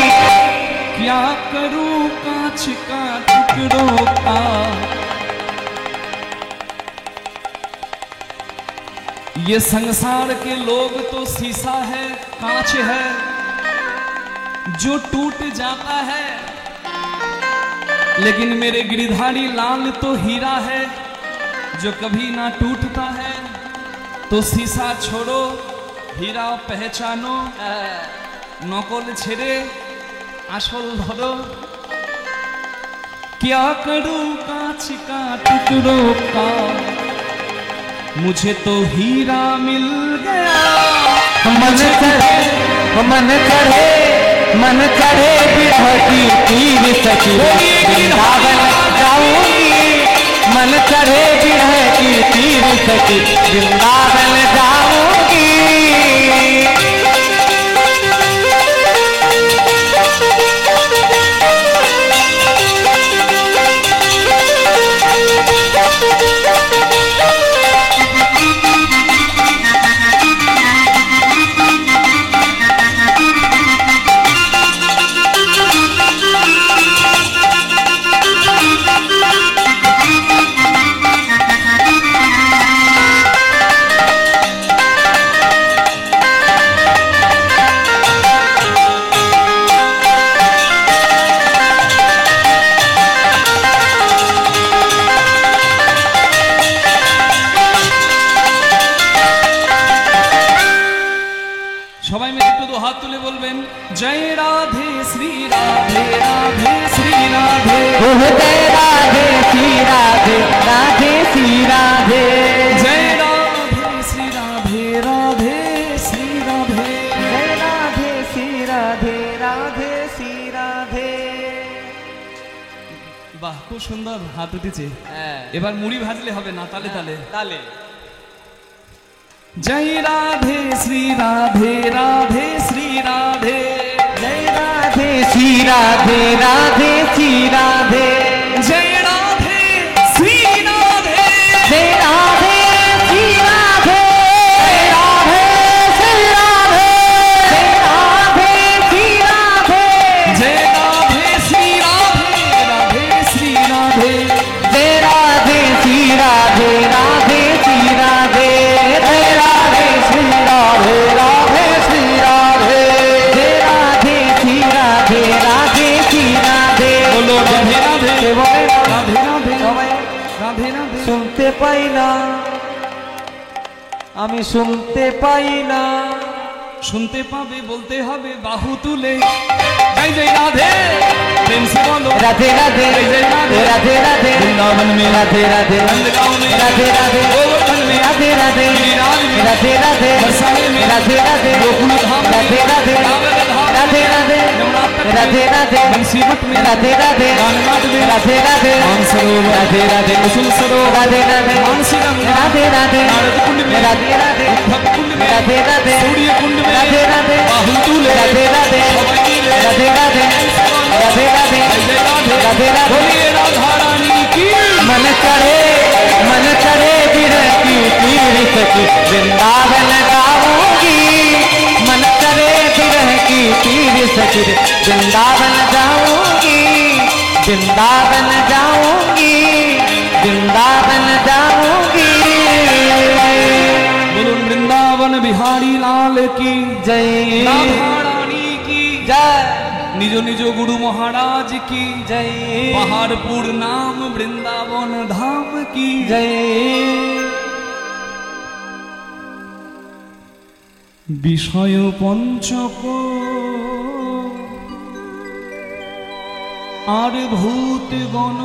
क्या करूं कांच का टुकड़ों का, ये संसार के लोग तो शीशा है, कांच है जो टूट जाता है, लेकिन मेरे गिरधारी लाल तो हीरा है जो कभी ना टूटता है। तो शीशा छोड़ो, हीरा पहचानो, नकल छेड़े आसल धरो। क्या करूं कांच का टुकड़ों का, मुझे तो हीरा मिल गया। मन चढ़े मन चढ़े विरह की तीर सखी वृंदावन जाऊंगी। मन चढ़े विरह की तीर सखी वृंदावन जाऊंगी। সবাই মিলে একটু হাত তুলে বলবেন জয় রাধে শ্রী রাধে রাধে শ্রী রাধে, जय राधे श्री राधे राधे श्री राधे। जय राधे श्री राधे राधे श्री राधे। जय राधे श्री राधे राधे श्री राधे। বাহ, খুব সুন্দর হাত উঠেছে। এবার মুড়ি ভাজলে হবে না, তালে তালে ताले। जय राधे श्री राधे राधे श्री राधे। जय राधे श्री राधे राधे श्री राधे। जय राधे श्री राधे। जय राधे श्री राधे। जय राधे श्री राधे। जय राधे श्री राधे। जय राधे श्री राधे राधे श्री राधे। जय राधे श्री राधे राधे श्री राधे। जय राधे श्री राधे राधे श्री राधे। बोलो राधे राधे बोले राधे राधे राधे राधे। শুনতে পাই না, আমি শুনতে পাই না। শুনতে পাবে বলতে হবে বাহু তুলে জয় জয় রাধে। प्रेम से बोलो राधे राधे जय जय राधे। राधे राधे वृंदावन में राधे राधे नंदगांव में राधे राधे गोवर्धन में राधे राधे गिरिराज में राधे राधे बरसाने में राधे राधे गोकुल धाम में राधे राधे कांवड़ धाम में राधे राधे यमुना तट में राधे राधे बंसीवट में राधे राधे गानघाट में राधे राधे मानसरोवर राधे राधे कुसुम सरोवर राधे राधे मानसीगंगा राधे राधे नारद कुंड में राधे राधे उद्धव कुंड में राधे राधे सूर्य कुंड में राधे राधे बाहु तुले राधे राधे सवाई मिले राधे राधे राधे राधे जय जय राधे राधे राधे। बोलिए राधा रानी की। मन चढ़े विरह की तीर सखी वृंदावन जाऊंगी। मन चढ़े विरह की तीर सखी वृंदावन जाऊंगी। वृंदावन जाऊंगी। वृंदावन जाऊंगी। बोलुन वृंदावन बिहारी लाल की जय राधा रानी की जय निज निज गुरु महाराज की जय पहाड़पुर नाम वृंदावन धाम की जय। বিষয় পঞ্চক আর ভূত গণ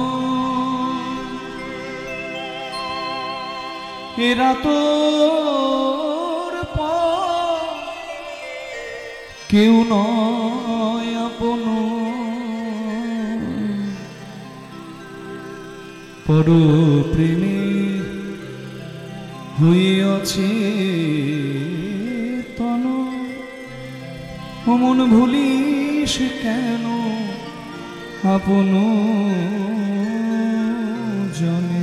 এরা তোর পর কেউ নয় আপন, পর প্রেমে হইয়াছে তন, মন ভুলিস কেন আপন জনে।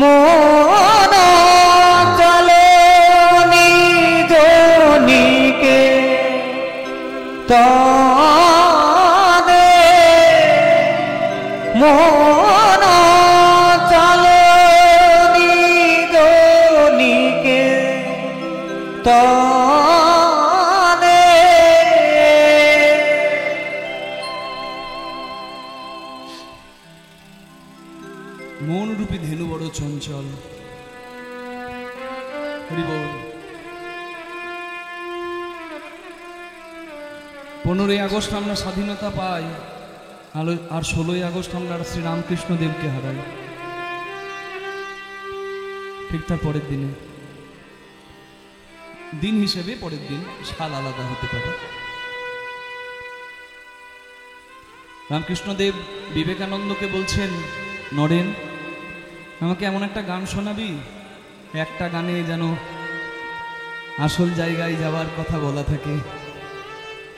মন চলে নিজনিকে তনে, মন চলে নিজনিকে তনে। মন রূপী ধেনু বড় চঞ্চল। হরি বল। 15ই আগস্ট আমরা স্বাধীনতা পাই, আর 16ই আগস্ট আমরা শ্রীরামকৃষ্ণ দেবকে হারাই। ঠিক তার পরের দিনে, দিন হিসেবে পরের দিন, সাল আলাদা হতে পারে। রামকৃষ্ণদেব বিবেকানন্দকে বলছেন, নরেন আমাকে এমন একটা গান শোনাবি, একটা গানে যেন আসল জায়গায় যাওয়ার কথা বলা থাকে,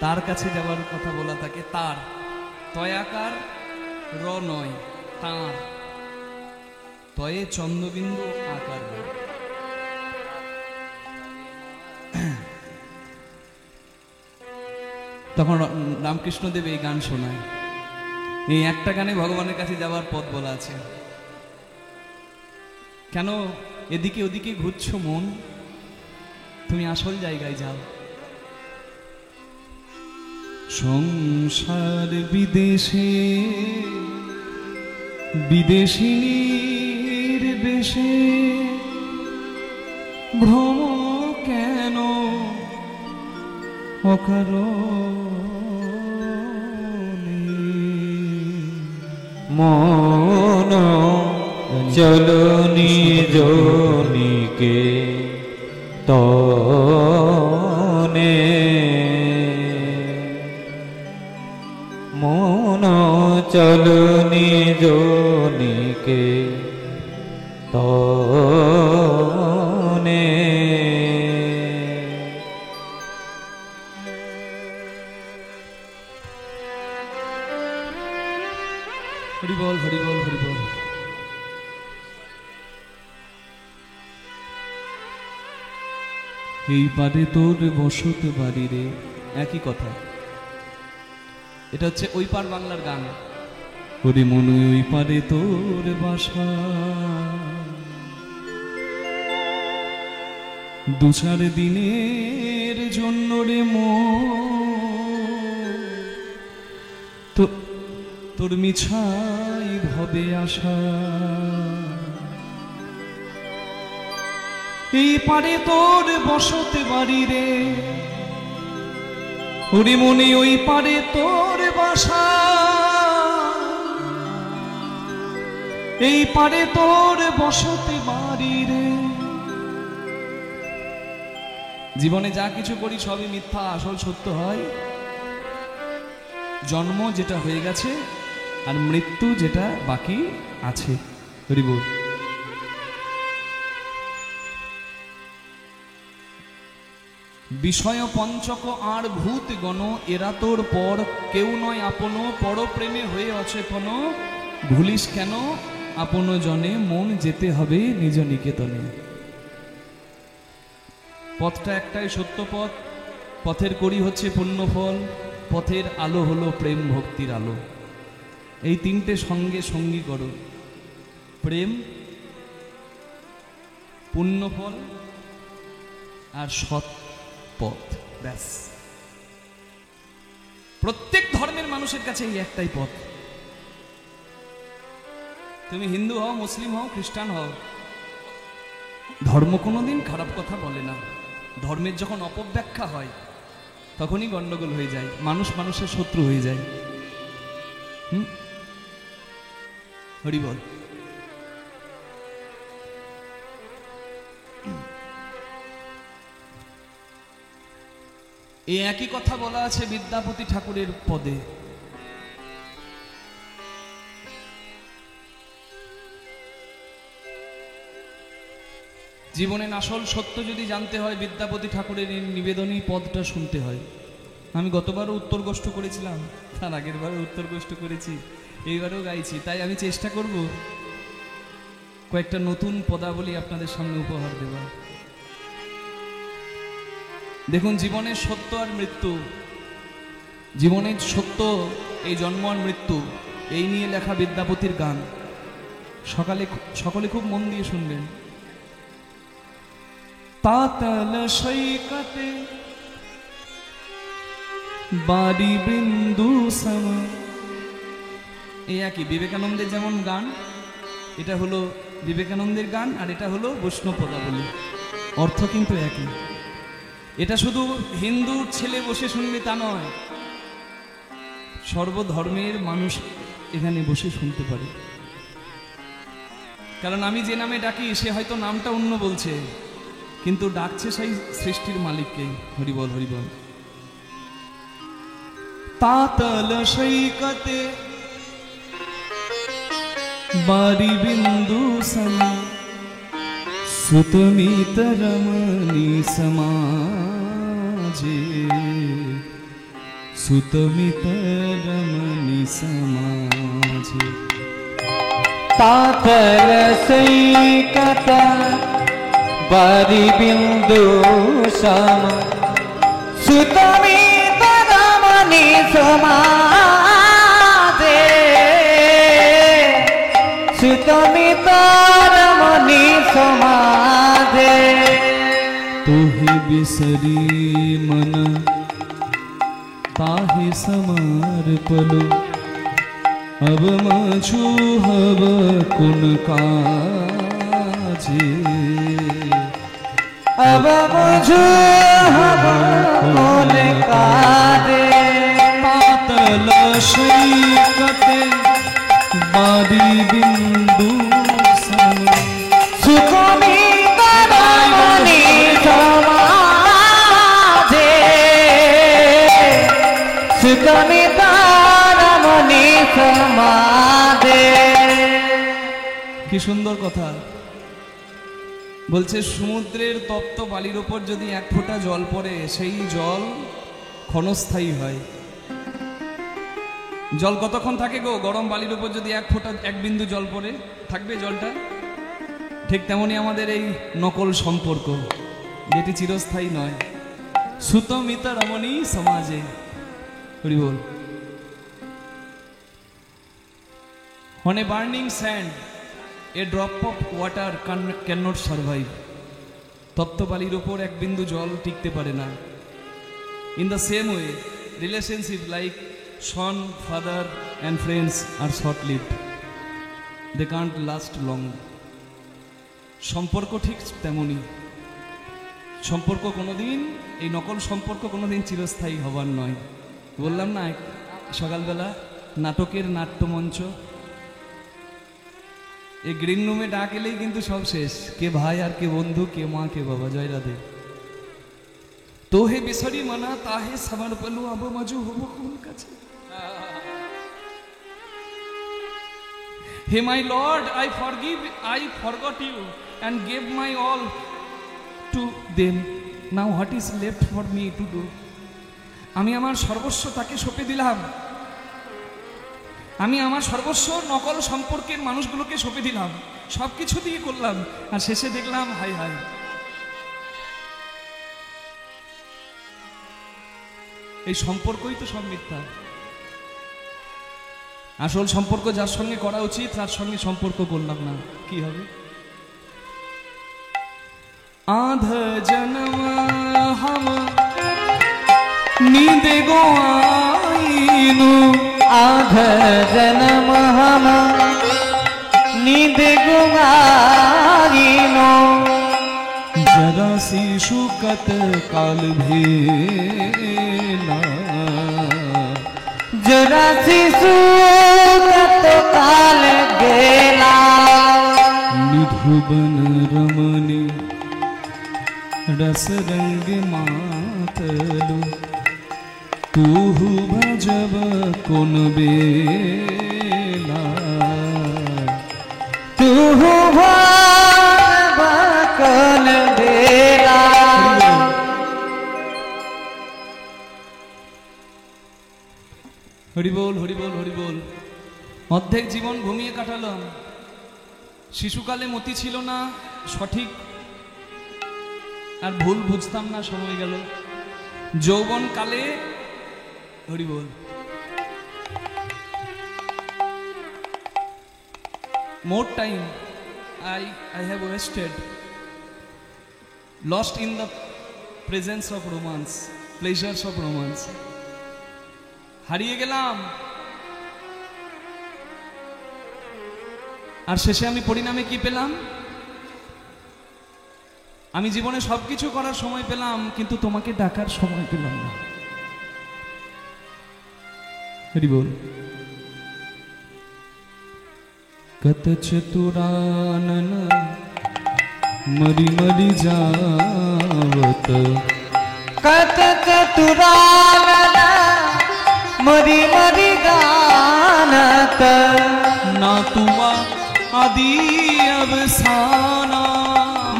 তার কাছে যাওয়ার কথা বলা থাকে। তার তয়াকার র নয়, তার তয়ে চন্দ্রবিন্দু আকার। তখন রামকৃষ্ণদেব এই গান শোনায়। এই একটা গানে ভগবানের কাছে যাওয়ার পথ বলা আছে। কেন এদিকে ওদিকে ঘুরছো মন, তুমি আসল জায়গায় যাও। সংসার বিদেশে বিদেশিনীর বেশে ভ্রম কেন অকারণে। মন চলো নিজনিকে তনে, মন চলো নিজনিকে তনে। হরি বল, হরি বল, হরি বল। এই পারে তোর বসত বাড়ি রে, একই কথা। এটা হচ্ছে ওই পার বাংলার গান। হরি মনে ওই পারে তোর বাসা, দু চার দিনের জন্য রে তো তোর মিছাই ভবে আশা। এই পারে তোর বসতে বাড়ি রে, হরি মনে ওই পারে তোর বাসা, এই পারে তোর বসতে বাড়ি রে। জীবনে যা কিছু করি সবই মিথ্যা, আসল সত্য হয় জন্ম যেটা হয়ে গেছে আর মৃত্যু যেটা বাকি আছে। হরি বল। বিষয় পঞ্চক আর ভূত গণ, এরা তোর পর কেউ নয় আপন, পর প্রেমে হয়ে অচেতন, ভুলিস কেন আপন জনে, মন যেতে হবে নিজ নিকেতনে। পথটা একটাই সত্য পথ, পথের কড়ি হচ্ছে পুণ্য ফল, পথের আলো হলো প্রেম ভক্তির আলো। এই তিনটে সঙ্গে সঙ্গী করো, প্রেম, পুণ্য ফল আর সৎ পথ, ব্যাস। প্রত্যেক ধর্মের মানুষের কাছে এই একটাই পথ। তুমি হিন্দু হও, মুসলিম হও, খ্রিস্টান হও, ধর্ম কোনোদিন খারাপ কথা বলে না। ধর্মের যখন অপব্যাখ্যা হয় তখনই গন্ডগোল হয়ে যায়, মানুষ মানুষের শত্রু হয়ে যায়। হরি বল। এই একই কথা বলা আছে বিদ্যাপতি ঠাকুরের পদে। জীবনের আসল সত্য যদি জানতে হয় বিদ্যাপতি ঠাকুরের এই নিবেদনী পদটা শুনতে হয়। আমি গতবারও উত্তর গোষ্ঠ করেছিলাম, তার আগের বারও উত্তর গোষ্ঠ করেছি, এইবারও গাইছি। তাই আমি চেষ্টা করব কয়েকটা নতুন পদাবলী আপনাদের সামনে উপহার দেওয়ার। দেখুন, জীবনের সত্য আর মৃত্যু, জীবনের সত্য এই জন্ম আর মৃত্যু, এই নিয়ে লেখা বিদ্যাপতির গান। সকলে খুব মন দিয়ে শুনবেন। পাতাল সৈকতে বাড়ি বিন্দু সম, এই একই বিবেকানন্দের যেমন গান, এটা হলো বিবেকানন্দের গান আর এটা হলো বৈষ্ণব পদাবলী, অর্থ কিন্তু একই। এটা শুধু হিন্দুর ছেলে বসে শুনবে তা নয়, সর্বধর্মের মানুষ এখানে বসে শুনতে পারে। কারণ আমি যে নামে ডাকি সে হয়তো নামটা অন্য বলছে, কিন্তু ডাকছে সেই সৃষ্টির মালিককে। হরিবল হরিবল। পাতাল সৈকতে বারি বিন্দু সম, সুতমিত রমণী সমাজে, সুতমিত রমণী সমাজে। পাতাল সৈকত বারি বিন্দু সম, সুতমিত রমণী সমাজে, সুতমিত রমণী সমাজে। तुहि बिसरी मन ताहि समर्पलु, अब मछु हब कुन काजे, अब मुझे हब कुन काजे। पातल सैकते बारी बिंदु सम, सुतमित रमणी समाजे, सुतमित रमणी समाजे। কি সুন্দর কথা বলছে। সমুদ্রের তপ্ত বালির ওপর যদি এক ফোঁটা জল পড়ে, সেই জল ক্ষণস্থায়ী হয়। জল কতক্ষণ থাকে গো? গরম বালির উপর যদি এক ফোঁটা এক বিন্দু জল পড়ে, থাকবে জলটা? ঠিক তেমনি আমাদের এই নকল সম্পর্ক, যেটি চিরস্থায়ী নয়। সুতমিতা রমণী সমাজে। হরি বল। On a burning sand, a drop of water cannot survive. তপ্ত বালির উপর এক বিন্দু জল টিকতে পারে না। In the same way, relationship like son, father and friends are short-lived. They can't last long. সম্পর্ক ঠিক তেমনি। সম্পর্ক কোনোদিন, এই নকল সম্পর্ক কোনোদিন চিরস্থায়ী হবার নয়। বললাম না সকালবেলা নাটকের নাট্যমঞ্চ, এই গ্রিন রুমে ডাক এলেই কিন্তু সব শেষ। কে ভাই আর কে বন্ধু, কে মা কে বাবা। জয় রাধে। তোহে বিসরি মনা তাহে সমর্পলু, আব মজু হব কোন কাছে। Hey my Lord, I forgot you and gave my all to them. Now what is left for me to do? আমি আমার সর্বস্ব তাকে সঁপে দিলাম। আমি আমার সর্বস্ব নকল সম্পর্কের মানুষগুলোকে সঁপে দিলাম, সব কিছু দিয়ে করলাম, আর শেষে দেখলাম হাই হাই। এই সম্পর্কই তো সব মিথ্যা। আসল সম্পর্ক যার সঙ্গে করা উচিত তার সঙ্গে সম্পর্ক করলাম না, কি হবে? আধ জনম হাম नींदे गो आईनु, आध जन्म हम नींद गुमारीनो, जरा सी शुकत काल भेला, जरा सी शुकत काल गेला। निधुबन रमणी रस रंग मातलु, तू भजब कोन बेला तू कौन बेला হরি বল হরি বল হরি বল। অর্ধেক জীবন ঘুমিয়ে কাটালাম, শিশুকালে মতি ছিল না সঠিক, আর ভুল বুঝতাম না, সময় গেল। যৌবন কালে হরি বল more time I have wasted, lost in the presence of romance, pleasures of romance, হারিয়ে গেলাম। আর শেষে আমি পরিণামে কি পেলাম? আমি জীবনে সবকিছু করার সময় পেলাম, কিন্তু তোমাকে ডাকার সময় পেলাম না। হরি বল। कत चतुरानन मरी मरी जावत कत चतुरानन मरी मरी गानत ना तुमा आदि अवसाना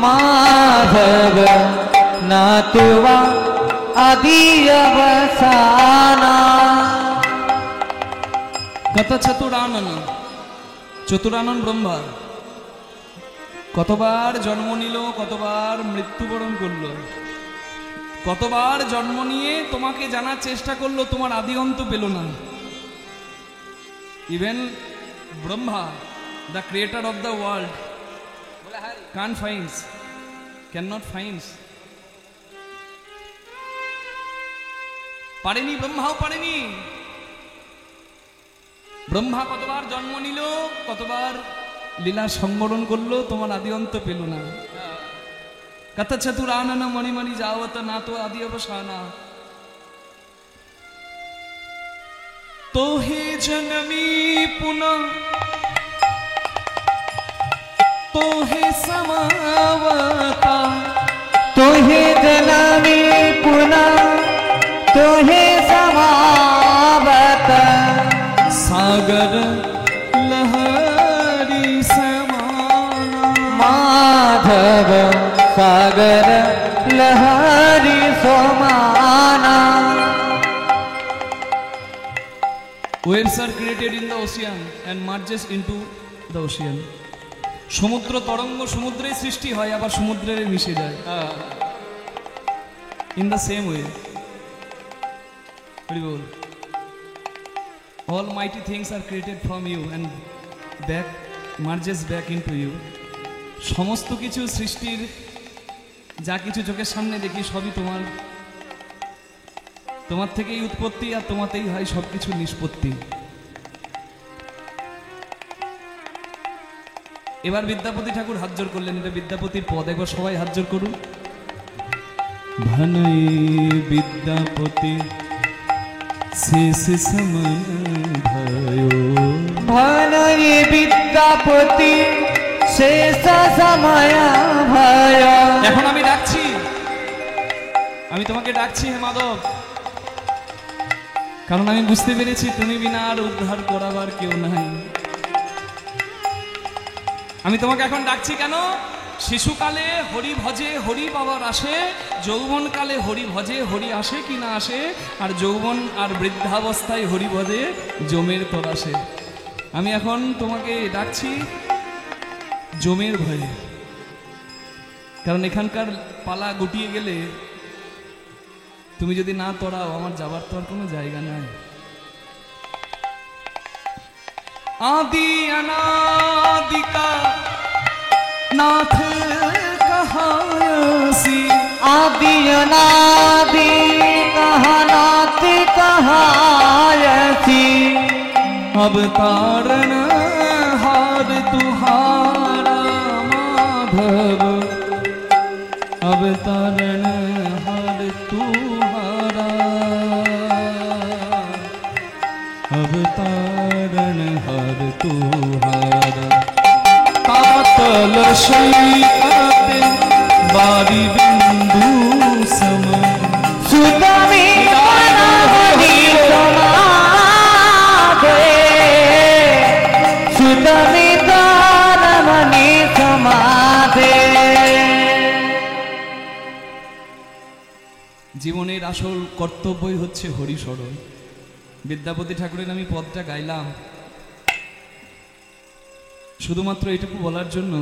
माधव ना तुवा आदि अवसाना। कत चतुरानन, চতুরানন ব্রহ্মা কতবার জন্ম নিল, কতবার মৃত্যুবরণ করলো, কতবার জন্ম নিয়ে তোমাকে জানার চেষ্টা করলো, তোমার আদি অন্ত পেল না। Even Brahma, the creator of the world, can not finds, পারেনি, ব্রহ্মাও পারেনি। ব্রহ্মা কতবার জন্ম নিল, কতবার লীলা সংবরণ করলো, তোমার আদি অন্ত পেল না। কত চতুরানন মণি মণি যাওত না তো আদি অবসানা। তো হে জনমি পুনঃ তো হে সমাবতা तुहे जनमी पुनः तुहे समावत सागर लहरी समाना माधव सागर लहरी सोमाना। Waves are created in the ocean and merges into the ocean. সমুদ্র তরঙ্গ সমুদ্রে সৃষ্টি হয়, আবার সমুদ্রে মিশে যায়। In the same way, all mighty things are created from you and back merges back into you. সমস্ত কিছু সৃষ্টির যা কিছু চোখের সামনে দেখি সবই তোমার থেকেই উৎপত্তি, আর তোমাতেই হয় সবকিছু নিষ্পত্তি। এবার বিদ্যাপতি ঠাকুর হাত জোর করলেন, এটা বিদ্যাপতির পদ, একবার সবাই হাত জোর করুন। ভানয়ে বিদ্যাপতি শেষ সমন भयो ভানয়ে বিদ্যাপতি শেষ সময় ভয়। এখন আমি ডাকছি, আমি তোমাকে ডাকছি হে মাধব, কারণ আমি বুঝতে পেরেছি তুমি বিনা আর উদ্ধার করাবার কেউ নাই। আমি তোমাকে এখন ডাকছি কেন? শিশুকালে হরি ভজে হরি পাবার আসে, যৌবনকালে হরি ভজে হরি আসে কি না আসে, আর যৌবন আর বৃদ্ধাবস্থায় হরি ভজে জমের তর আসে। আমি এখন তোমাকে ডাকছি জমের ভয়ে, কারণ এখানকার পালা গুটিয়ে গেলে তুমি যদি না তরাও আমার যাবার তো আর কোনো জায়গা নাই। आदि अनादि का नाथ कहायसी आदि अनादि कहनात कहायसी अब तारण हार तुहारा माधव अब तारण हार तुहारा अब तारण हार तुहारा कातल शैकाते बारी बिंदु सम सुतमी আসল কর্তব্যই হচ্ছে হরিস্মরণ। বিদ্যাপতি ঠাকুরের আমি পদটা গাইলাম শুধুমাত্র এটুকু বলার জন্য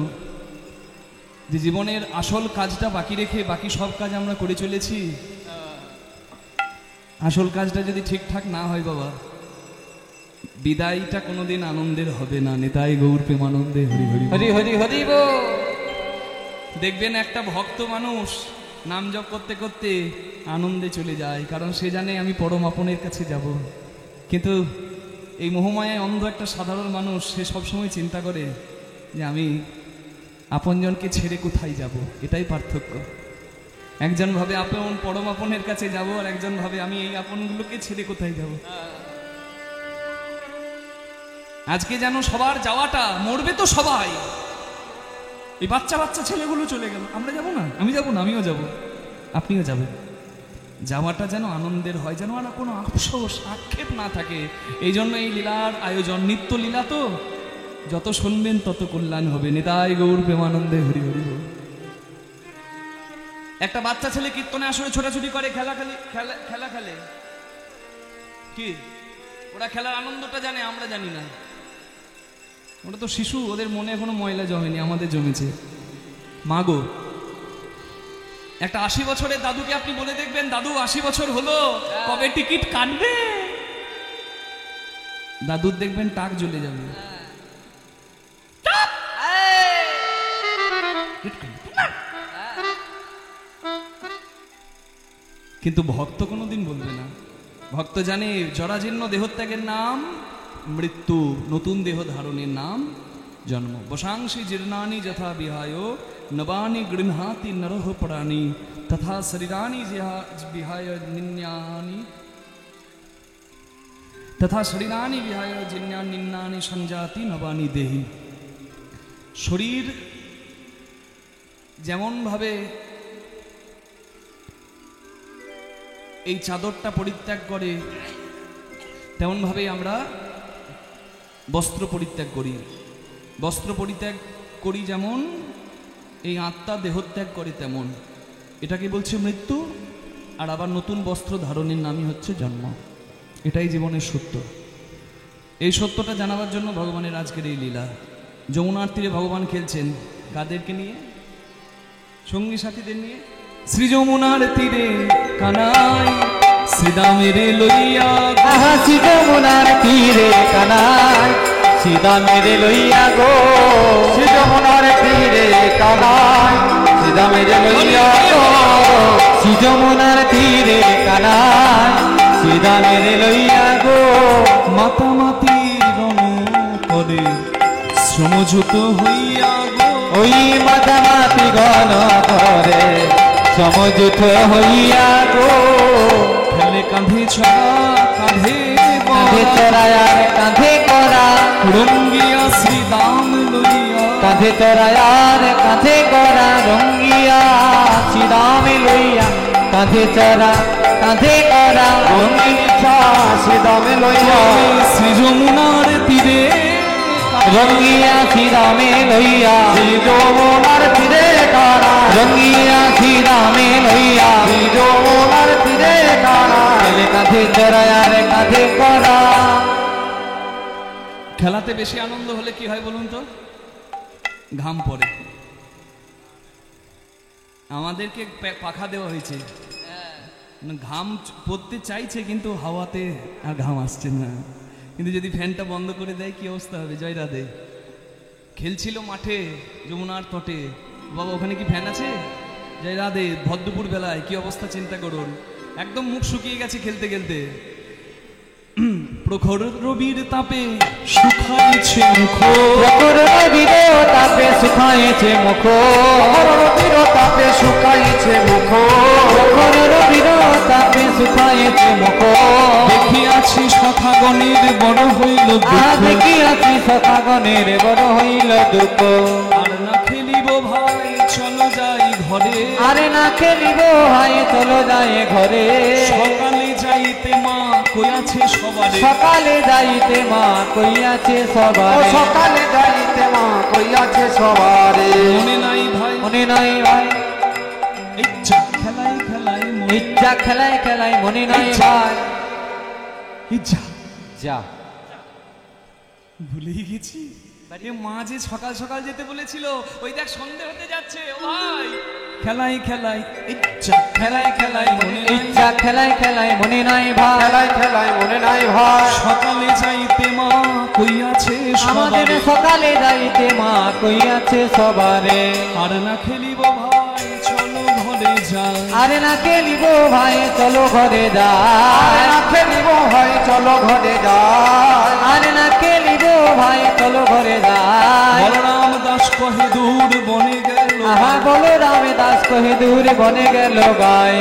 যে জীবনের আসল কাজটা বাকি রেখে বাকি সব কাজ আমরা করে চলেছি। আসল কাজটা যদি ঠিকঠাক না হয় বাবা, বিদায়টা কোনোদিন আনন্দের হবে না। নেতাই গৌর প্রেমানন্দে হরি হরি হরি হরি হরি বল। দেখবেন একটা ভক্ত মানুষ নাম জপ করতে করতে আনন্দে চলে যায়, কারণ সে জানে আমি পরম আপনের কাছে যাব। কিন্তু এই মোহমায়ায় অন্ধ একটা সাধারণ মানুষ, সে সবসময় চিন্তা করে যে আমি আপনজনকে ছেড়ে কোথায় যাব। এটাই পার্থক্য। একজন ভাবে আপন পরম আপনের কাছে যাব, আর একজন ভাবে আমি এই আপনগুলোকে ছেড়ে কোথায় যাব। আজকে যেন সবার যাওয়াটা, মরবে তো সবাই, এই বাচ্চা বাচ্চা ছেলেগুলো চলে গেল, আমরা যাব না, আমি যাব না, আমিও যাব, আপনিও যাবেন। যাওয়াটা যেন আনন্দের হয়, যেন আর কোনো আফসোস আক্ষেপ না থাকে। এই জন্য এই লীলার আয়োজন, নিত্য লীলা তো, যত শুনবেন তত কল্যাণ হবে। নিতাই গৌর প্রেমানন্দে হরি হরি বল। একটা বাচ্চা ছেলে কীর্তনে আসলে ছোটাছুটি করে, খেলা খেলে কি, ওরা খেলার আনন্দটা জানে, আমরা জানি না। ওটা তো শিশু, ওদের মনে এখনো ময়লা জমেনি, আমাদের জমেছে। মাগো, একটা 80 বছরের দাদুকে আপনি বলে দেখবেন, দাদু 80 বছর হলো, কবে টিকিট কাটবে? দাদুর দেখবেন টাক জ্বলে যাবে। কিন্তু ভক্ত কোনোদিন বলবে না। ভক্ত জানে জরাজীর্ণ দেহত্যাগের নাম মৃত্যু, নতুন দেহ ধারণের নাম জন্ম। বসাংশি জীর্ণানি যথা বিহায় নবানি গৃহাতি নরহ পরাণি তথা শরীরানি বিহায় নিন্যানি তথা শরীরানি বিহায় নিন্যানি সংজাতি নবানি দেহি। শরীর যেমন ভাবে এই চাদরটা পরিত্যাগ করে, তেমন ভাবে আমরা বস্ত্র পরিত্যাগ করি। বস্ত্র পরিত্যাগ করি যেমন, এই আত্মা দেহত্যাগ করে তেমন। এটাকে বলছে মৃত্যু, আর আবার নতুন বস্ত্র ধারণের নামই হচ্ছে জন্ম। এটাই জীবনের সত্য। এই সত্যটা জানাবার জন্য ভগবানের আজকের এই লীলা। যমুনার তীরে ভগবান খেলছেন, কাদেরকে নিয়ে? সঙ্গী সাথীদের নিয়ে। শ্রী যমুনার তীরে কানাই শ্রীদামের লইয়া, শ্রী যমুনার তীরে কানাই শ্রীদামের লইয়া গো, শ্রী যমুনার তীরে কানাই শ্রীদামের লইয়া গো, শ্রী যমুনার তীরে কানাই শ্রীদামের লইয়া গো। মাতামাতির রণ করে সমঝুত হইয়া গো, ওই মাতামাতি গণ করে সমঝুত হইয়া গো। খেলে কাঁধে ছড়া কাঁধে কাঁধে চড়ায়ার কাঁধে করা, রঙ্গিয়া শ্রীদাম লইয়া, কাঁধে চড়ায়ার কাঁধে করা রঙ্গিয়া শ্রীদামে লইয়া, কাঁধে চড়া কাঁধে করা রঙ্গিয়া শ্রীদামে লইয়া। শ্রী যমুনার তীরে রঙ্গিয়া শ্রীদামে লইয়া, শ্রী যমুনার তীরে কারা রঙ্গিয়া শ্রীদামে লইয়া, শ্রী যমুনার তীরে কারা কাঁধে চড়ায়ার কাঁধে করা। খেলাতে বেশি আনন্দ হলে কি হয় বলুন তো? ঘাম পড়ে। আমাদেরকে পাখা দেওয়া হয়েছে, ঘাম পড়তে চাইছে কিন্তু হাওয়াতে আর ঘাম আসছে না। কিন্তু যদি ফ্যানটা বন্ধ করে দেয় কি অবস্থা হবে? জয় রাধে। খেলছিল মাঠে যমুনার তটে, বাবা ওখানে কি ফ্যান আছে? জয় রাধে। ভদ্রপুর বেলায় কি অবস্থা চিন্তা করুন, একদম মুখ শুকিয়ে গেছে খেলতে খেলতে। প্রখর রবির তাপে শুকাইছে মুখ, প্রখর রবির তাপে শুকাইছে মুখ, রবির তাপে শুকাইছে মুখ, প্রখর রবির তাপে শুকাইছে মুখ। দেখিয়াছি সখাগণের বড় হইল দুঃখ, দেখিয়াছি সখাগণের বড় হইল দুঃখ। আর না খেলিব ভাই চলো যাই ঘরে, আরে না খেলিব ভাই চলো যাই ঘরে। সকালে যাইতে মা কইয়াছে সবারে, সকালে যাইতে মা কইয়াছে সবারে, সকালে যাইতে মা কইয়াছে সবারে। মনে নাই ভাই, মনে নাই ভাই, ইচ্ছা খেলায় খেলায় ইচ্ছা খেলায় খেলায় মনে নাই ভাই ইচ্ছা যা ভুলেই গেছি এ মা যে সকাল সকাল যেতে বলেছিল ওই দেখ সন্ধে হতে যাচ্ছে ও ভাই খেলাই খেলাই ইচ্ছা খেলাই খেলাই মনে নাই ইচ্ছা খেলায় খেলায় মনে নাই ভাই খেলায় খেলায় মনে নাই ভাই সকালে যাইতে মা কই আছে আমাদের সবারে সকালে যাইতে মা কই আছে সবারে আর না খেলিব ভাই চলো ঘরে যাই আরে না খেলিব ভাই চলো ঘরে আরে যাই না খেলিব ভাই চলো ঘরে যাই আরে না খেলিব ভাই চলো ঘরে যাই বলরাম দাস কহে দূর বনে গেল আহা বলো রামে দাস কহে দূরে বনে গেল গায়